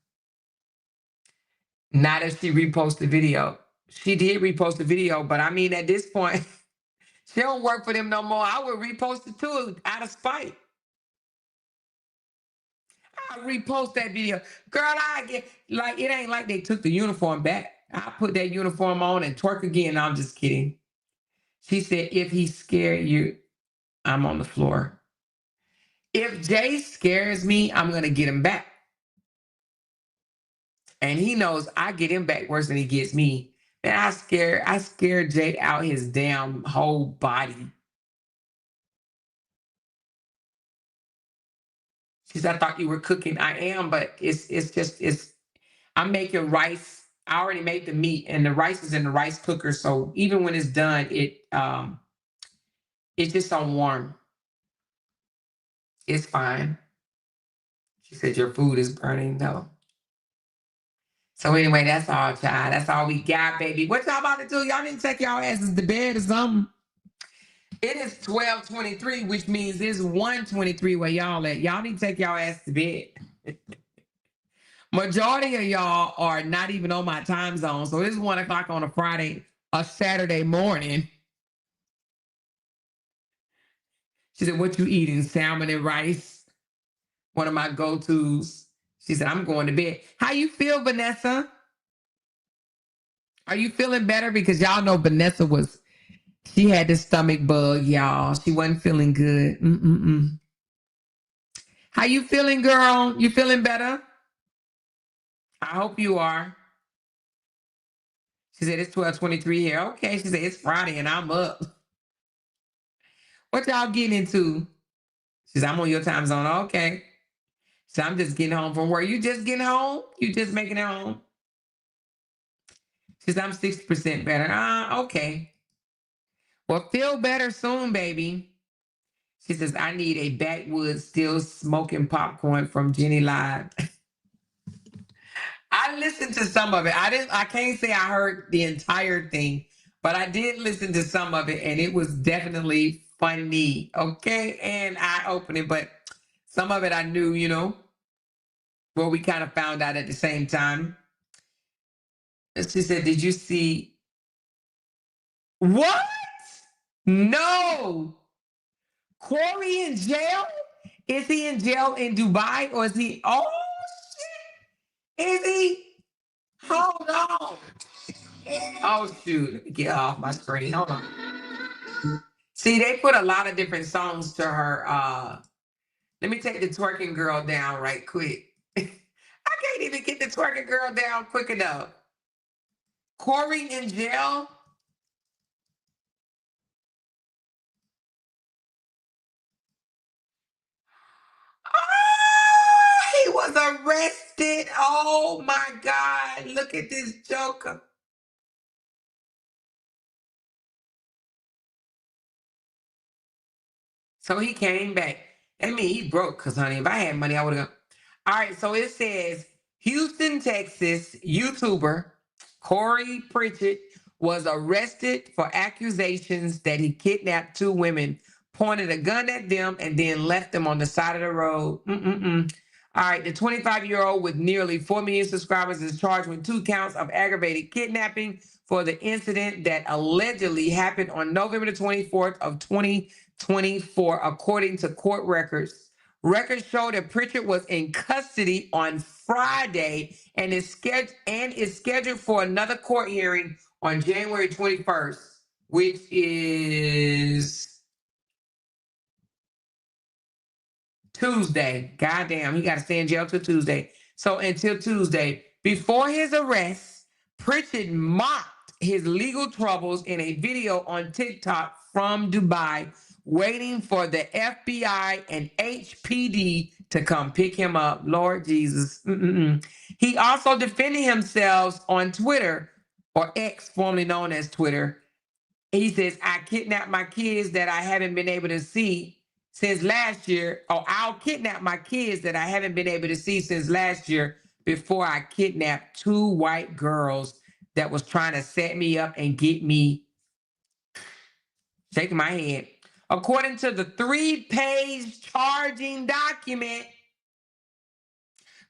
Not if she repost the video. She did repost the video, but I mean, at this point, she don't work for them no more. I would repost it too, out of spite. I repost that video. Girl, I get, like, it ain't like they took the uniform back. I put that uniform on and twerk again. I'm just kidding. She said, if he scared you, I'm on the floor. If Jay scares me, I'm going to get him back. And he knows I get him back worse than he gets me. Man, I scared Jay out his damn whole body. She said, I thought you were cooking. I am, but I'm making rice. I already made the meat and the rice is in the rice cooker. So even when it's done, it's just on warm. It's fine. She said, your food is burning. No. So anyway, that's all, child. That's all we got, baby. What y'all about to do? Y'all didn't take y'all asses to bed or something? It is 12:23, which means it's 1:23 where y'all at. Y'all need to take y'all ass to bed. Majority of y'all are not even on my time zone. So it's 1 o'clock on a Saturday morning. She said, what you eating? Salmon and rice. One of my go-tos. She said, I'm going to bed. How you feel, Vanessa? Are you feeling better? Because y'all know Vanessa was She had the stomach bug, y'all. She wasn't feeling good. How you feeling, girl? You feeling better? I hope you are. She said it's 12:23 here. Okay. She said it's Friday and I'm up. What y'all getting into? She said, I'm on your time zone. Okay. So I'm just getting home from work. You just getting home? You just making it home? She said, I'm 60% better. Okay. Well, feel better soon, baby. She says, I need a backwoods still smoking popcorn from Jenny Live. I listened to some of it. I can't say I heard the entire thing, but I did listen to some of it, and it was definitely funny. Okay. And eye-opening, but some of it I knew, well, we kind of found out at the same time. And she said, did you see what? No. Corey in jail? Is he in jail in Dubai or is he? Oh, shit. Is he? Hold on. Oh, shoot. Let me get off my screen. Hold on. See, they put a lot of different songs to her. Let me take the twerking girl down right quick. I can't even get the twerking girl down quick enough. Corey in jail? Oh, he was arrested. Oh my God. Look at this joker. So he came back. I mean, he broke because, honey, if I had money, I would have gone. All right, so it says Houston, Texas YouTuber Corey Pritchett was arrested for accusations that he kidnapped two women, pointed a gun at them, and then left them on the side of the road. All right, the 25-year-old with nearly 4 million subscribers is charged with 2 counts of aggravated kidnapping for the incident that allegedly happened on November the 24th of 2024, according to court records. Records show that Pritchett was in custody on Friday and is scheduled for another court hearing on January 21st, which is Tuesday. Goddamn, he got to stay in jail till Tuesday. So until Tuesday. Before his arrest, Pritchett mocked his legal troubles in a video on TikTok from Dubai, waiting for the FBI and HPD to come pick him up. Lord Jesus. He also defended himself on Twitter, or X, formerly known as Twitter. He says, I kidnapped my kids that I haven't been able to see since last year, or I'll kidnap my kids that I haven't been able to see since last year before I kidnapped 2 white girls that was trying to set me up and get me. Shaking my head. According to the 3-page charging document,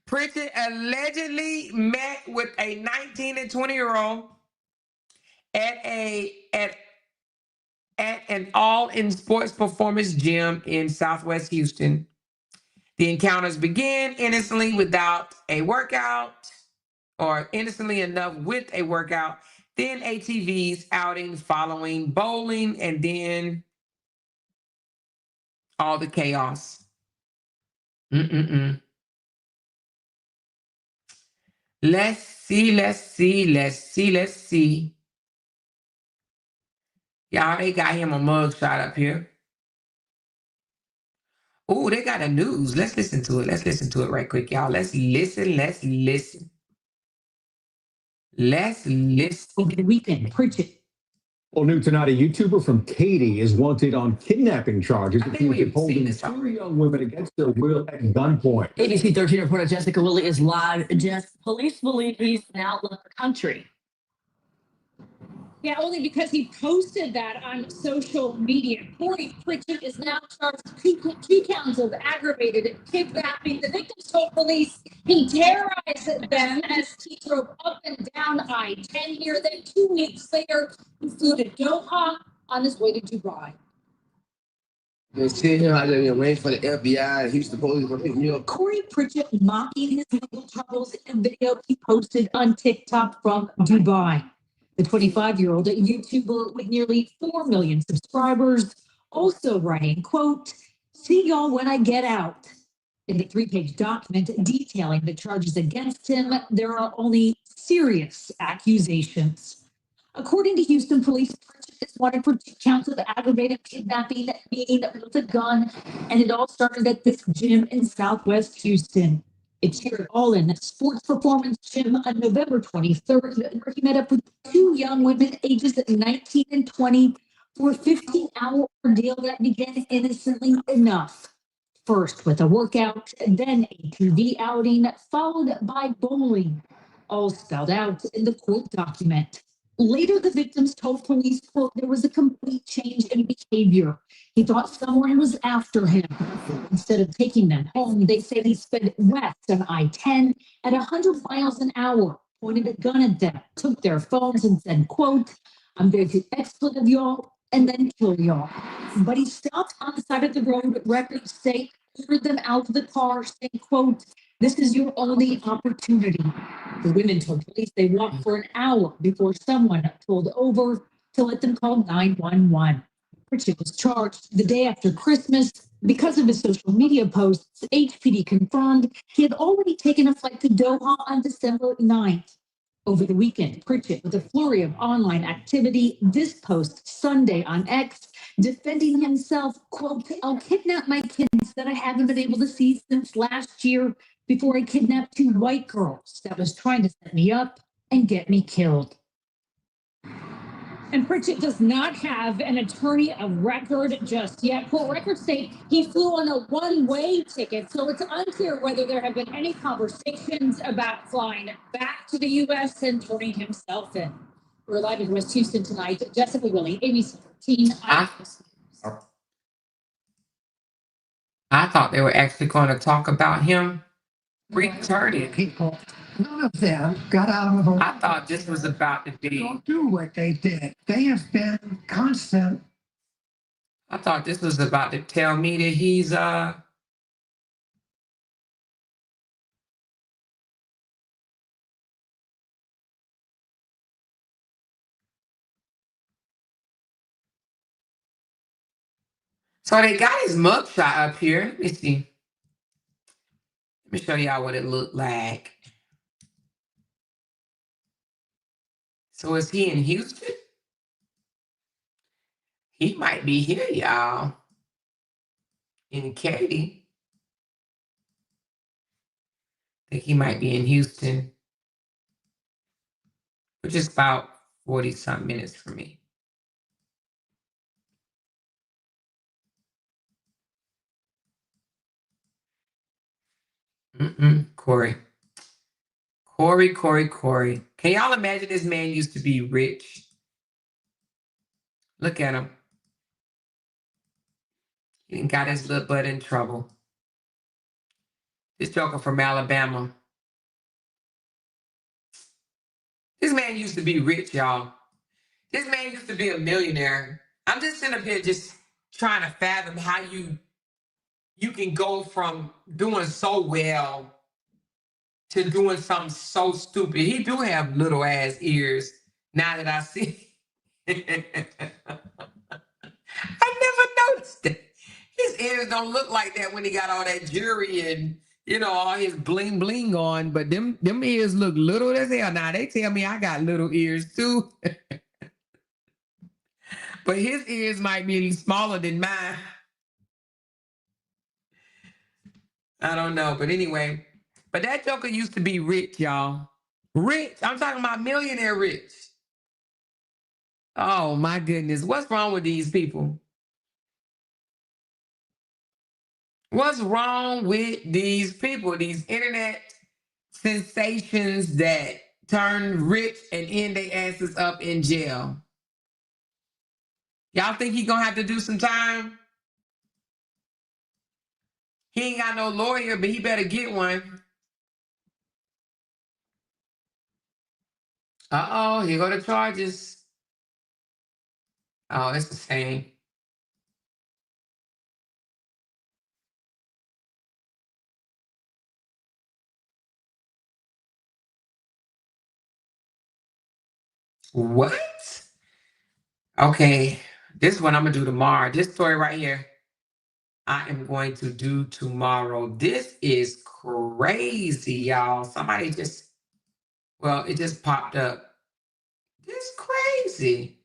Pritchett allegedly met with a 19 and 20-year-old at an all-in sports performance gym in Southwest Houston. The encounters began innocently without a workout, or innocently enough with a workout, then ATVs outings following bowling, and then all the chaos. Let's see. Y'all, they got him a mugshot up here. Oh, they got a news. Let's listen to it. Let's listen to it right quick, y'all. Let's listen.
Over the weekend, Pritchett. Well, new tonight, a YouTuber from Katy is wanted on kidnapping charges accused of holding 2 young women against their will at gunpoint.
ABC 13 reporter Jessica Willie is live. Jess, police believe he's now left the country.
Yeah, only because he posted that on social media. Corey Pritchett is now charged with 2 counts of aggravated kidnapping. The victims told police he terrorized them as he drove up and down I-10 here. Then 2 weeks later, he flew to Doha on his way to Dubai.
They're sitting here out there waiting for the FBI and Houston police to pick me up.
Corey Pritchett mocking his legal troubles in a video he posted on TikTok from Dubai. The 25-year-old YouTuber with nearly 4 million subscribers also writing, quote, "See y'all when I get out." In the 3-page document detailing the charges against him, there are only serious accusations. According to Houston police, Pritchett is wanted for 2 counts of aggravated kidnapping, being with a gun, and it all started at this gym in Southwest Houston. It's here at All In Sports Performance Gym on November 23rd, where he met up with 2 young women ages 19 and 20 for a 15-hour ordeal that began innocently enough. First with a workout, then a TV outing, followed by bowling, all spelled out in the court document. Later, the victims told police, quote, there was a complete change in behavior. He thought someone was after him. Instead of taking them home, they say he sped west on I-10 at 100 miles an hour, pointed a gun at them, took their phones and said, quote, "I'm going to expletive y'all and then kill y'all." But he stopped on the side of the road, records say, ordered them out of the car, saying, quote, "This is your only opportunity." The women told police they walked for an hour before someone pulled over to let them call 911. Pritchett was charged the day after Christmas. Because of his social media posts, HPD confirmed he had already taken a flight to Doha on December 9th. Over the weekend, Pritchett, with a flurry of online activity, this post Sunday on X, defending himself, quote, "I'll kidnap my kids that I haven't been able to see since last year before I kidnapped 2 white girls that was trying to set me up and get me killed." And Pritchett does not have an attorney of record just yet. Court records say he flew on a one-way ticket, so it's unclear whether there have been any conversations about flying back to the U.S. and turning himself in. We're live in West Houston tonight. Jessica Willie, ABC 13.
I thought they were actually going to talk about him returning.
People, none of them got out of the
I thought this was about to be.
Don't do what they did. They have been constant.
I thought this was about to tell me that he's so they got his mugshot up here. Let me see. Let me show y'all what it looked like. So is he in Houston? He might be here, y'all. In Katy. I think he might be in Houston, which is about 40-something minutes for me. Corey. Corey. Can y'all imagine this man used to be rich? Look at him. He got his little butt in trouble. This joker from Alabama. This man used to be rich, y'all. This man used to be a millionaire. I'm just sitting up here just trying to fathom how you can go from doing so well to doing something so stupid. He do have little ass ears now that I see. I never noticed that. His ears don't look like that when he got all that jewelry and all his bling bling on, but them ears look little as hell. Now they tell me I got little ears too. But his ears might be smaller than mine. I don't know. But anyway, but that joker used to be rich, y'all. Rich. I'm talking about millionaire rich. Oh my goodness. What's wrong with these people? What's wrong with these people? These internet sensations that turn rich and end their asses up in jail. Y'all think he gonna have to do some time? He ain't got no lawyer, but he better get one. Uh-oh, here go the charges. Oh, it's the same. What? Okay, this one I'm gonna do tomorrow. This story right here, I am going to do tomorrow. This is crazy, y'all. Somebody just, well, it just popped up. This crazy.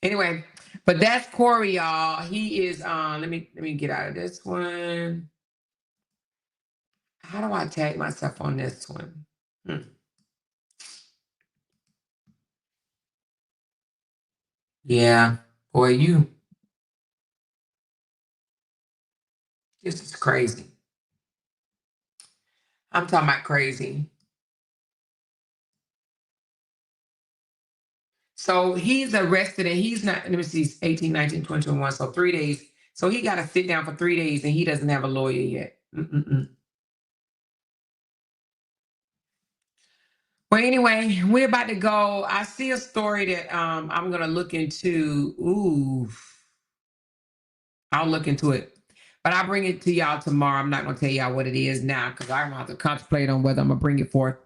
Anyway, but that's Corey, y'all. He is let me get out of this one. How do I tag myself on this one? Yeah, boy, this is crazy. I'm talking about crazy. So he's arrested and he's not, let me see, 18, 19, 20, 21, so 3 days. So he got to sit down for 3 days and he doesn't have a lawyer yet. Well, anyway, we're about to go. I see a story that I'm going to look into. Ooh, I'll look into it. But I'll bring it to y'all tomorrow. I'm not going to tell y'all what it is now because I'm going to have to contemplate on whether I'm going to bring it forth.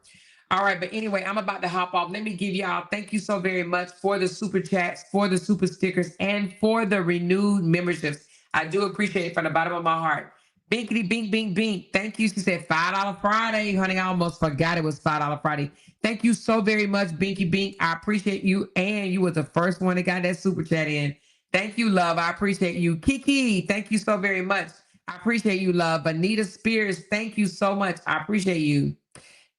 All right, but anyway, I'm about to hop off. Let me give y'all, thank you so very much for the super chats, for the super stickers, and for the renewed memberships. I do appreciate it from the bottom of my heart. Binkity bink bink bink. Thank you. She said $5 Friday. Honey, I almost forgot it was $5 Friday. Thank you so very much, Binky Bink. I appreciate you. And you were the first one that got that super chat in. Thank you, love. I appreciate you. Kiki, thank you so very much. I appreciate you, love. Anita Spears, thank you so much. I appreciate you.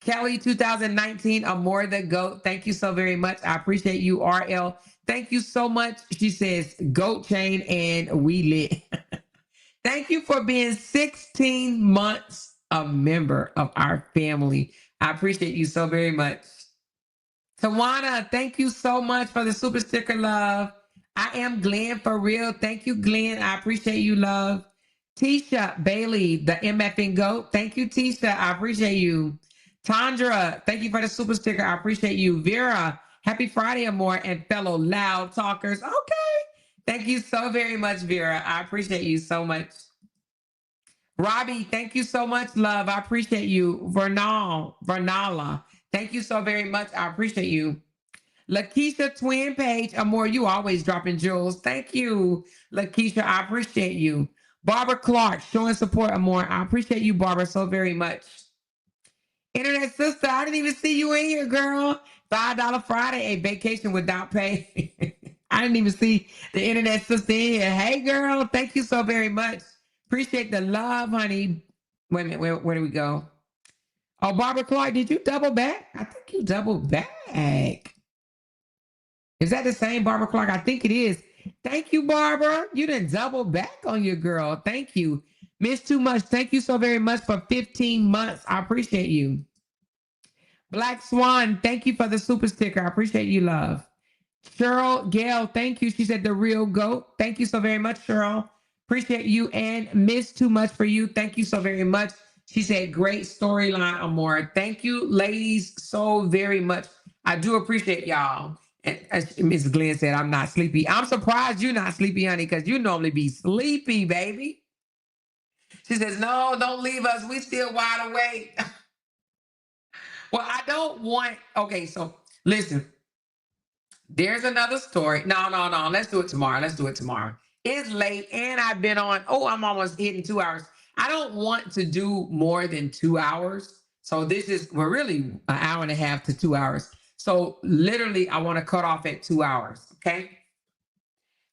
Kelly 2019, Amore the Goat. Thank you so very much. I appreciate you, RL. Thank you so much. She says, Goat Chain and we lit. Thank you for being 16 months a member of our family. I appreciate you so very much. Tawana, thank you so much for the super sticker, love. I am Glenn for real. Thank you, Glenn. I appreciate you, love. Tisha Bailey, the MFing GOAT. Thank you, Tisha. I appreciate you. Tandra, thank you for the super sticker. I appreciate you. Vera, happy Friday, Amore, and fellow loud talkers. Okay. Thank you so very much, Vera. I appreciate you so much. Robbie, thank you so much, love. I appreciate you. Vernala, thank you so very much. I appreciate you. Lakeisha Twin Page, Amore, you always dropping jewels. Thank you, Lakeisha. I appreciate you. Barbara Clark, showing support, Amore. I appreciate you, Barbara, so very much. Internet sister, I didn't even see you in here, girl. $5 Friday, a vacation without pay. I didn't even see the internet sister in here. Hey, girl, thank you so very much. Appreciate the love, honey. Wait a minute, where do we go? Oh, Barbara Clark, did you double back? I think you doubled back. Is that the same Barbara Clark? I think it is. Thank you, Barbara. You didn't double back on your girl. Thank you. Miss Too Much, thank you so very much for 15 months. I appreciate you. Black Swan, thank you for the super sticker. I appreciate you, love. Cheryl Gale, thank you. She said the real GOAT. Thank you so very much, Cheryl. Appreciate you. And Miss Too Much for you. Thank you so very much. She said, great storyline, Amore. Thank you, ladies, so very much. I do appreciate y'all. And as Ms. Glenn said, I'm not sleepy. I'm surprised you're not sleepy, honey, because you normally be sleepy, baby. She says, no, don't leave us. We still wide awake. Well, I don't want, okay, so listen. There's another story. No. Let's do it tomorrow. It's late and I've been on, I'm almost hitting 2 hours. I don't want to do more than 2 hours. So we're really an hour and a half to 2 hours. So literally I want to cut off at 2 hours. Okay.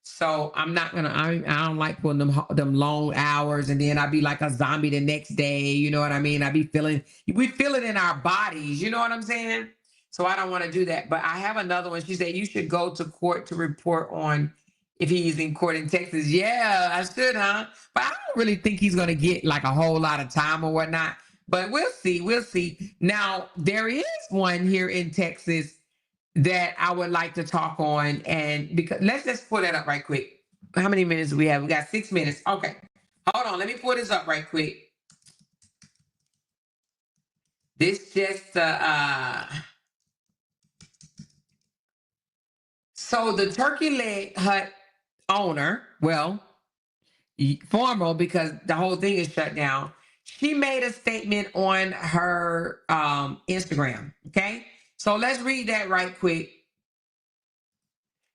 So I'm not gonna. I don't like putting them long hours, and then I be like a zombie the next day. You know what I mean? We feel it in our bodies. You know what I'm saying? So I don't want to do that. But I have another one. She said you should go to court to report on if he's in court in Texas. Yeah, I should, huh? But I don't really think he's gonna get like a whole lot of time or whatnot. But we'll see. We'll see. Now there is one here in Texas that I would like to talk on, and because let's just pull that up right quick. How many minutes do we have? We got 6 minutes. Okay, hold on. Let me pull this up right quick. This just so the turkey leg hut owner, well, formal because the whole thing is shut down. She made a statement on her Instagram. Okay. So let's read that right quick.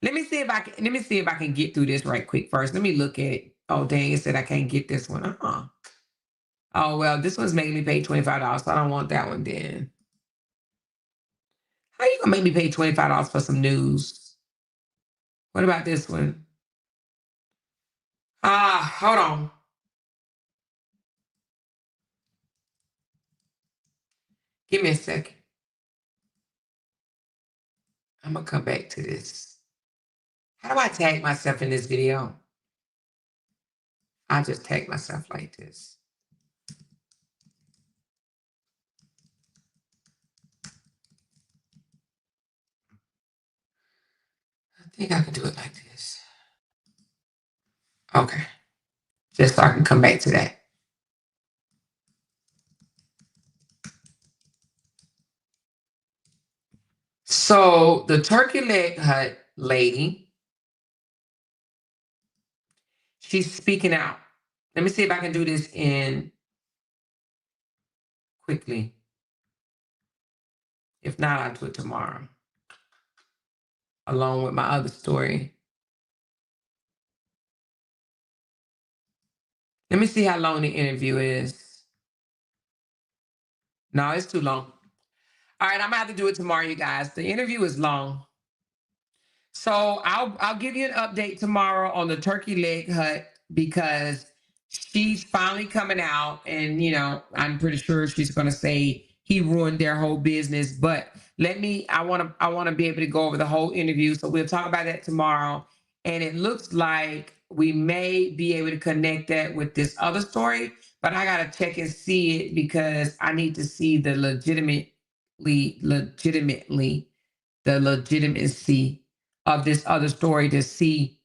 Let me see if I can get through this right quick first. Let me look at it. Oh dang, it said I can't get this one. Oh well, this one's making me pay $25, so I don't want that one then. How you gonna make me pay $25 for some news? What about this one? Hold on. Give me a second. I'm gonna come back to this. How do I tag myself in this video? I just tag myself like this. I think I can do it like this. Okay. Just so I can come back to that. So the turkey leg hut lady, she's speaking out. Let me see if I can do this in quickly. If not, I'll do it tomorrow, along with my other story. Let me see how long the interview is. No, it's too long. All right, I'm gonna have to do it tomorrow, you guys. The interview is long. So I'll give you an update tomorrow on the turkey leg hut because she's finally coming out, and I'm pretty sure she's gonna say he ruined their whole business. But I wanna be able to go over the whole interview. So we'll talk about that tomorrow. And it looks like we may be able to connect that with this other story, but I gotta check and see it because I need to see the legitimacy of this other story to see,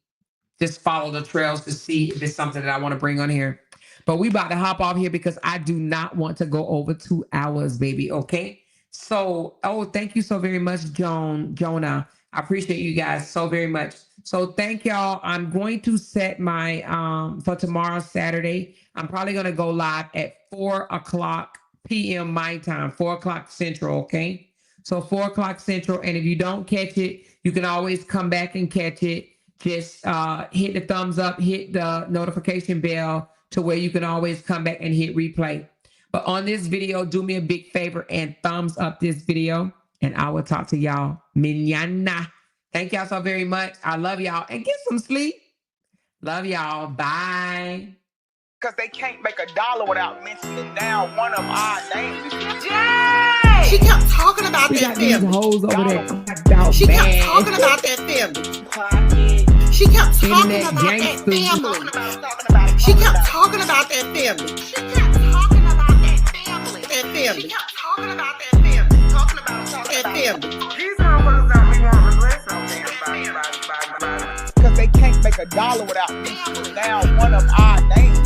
just follow the trails to see if it's something that I want to bring on here. But we about to hop off here because I do not want to go over 2 hours, baby. Okay. So, thank you so very much, Jonah. I appreciate you guys so very much. So thank y'all. I'm going to set my, for tomorrow, Saturday, I'm probably going to go live at 4:00 p.m. my time, 4:00 Central. Okay. So 4:00 Central. And if you don't catch it, you can always come back and catch it. Just hit the thumbs up, hit the notification bell to where you can always come back and hit replay. But on this video, do me a big favor and thumbs up this video. And I will talk to y'all mañana. Thank y'all so very much. I love y'all. And get some sleep. Love y'all. Bye.
Because they can't make $1 without mentioning down one of our names.
Jay! She kept talking about that family.
Hoes over there.
She kept talking about that family. She kept talking about that family. She kept talking about that family. She kept talking about that family. That family. She kept talking about that family. Talking about that family.
These motherfuckers don't be wanting to listen about. Because they can't make $1 without mentioning down one of our names.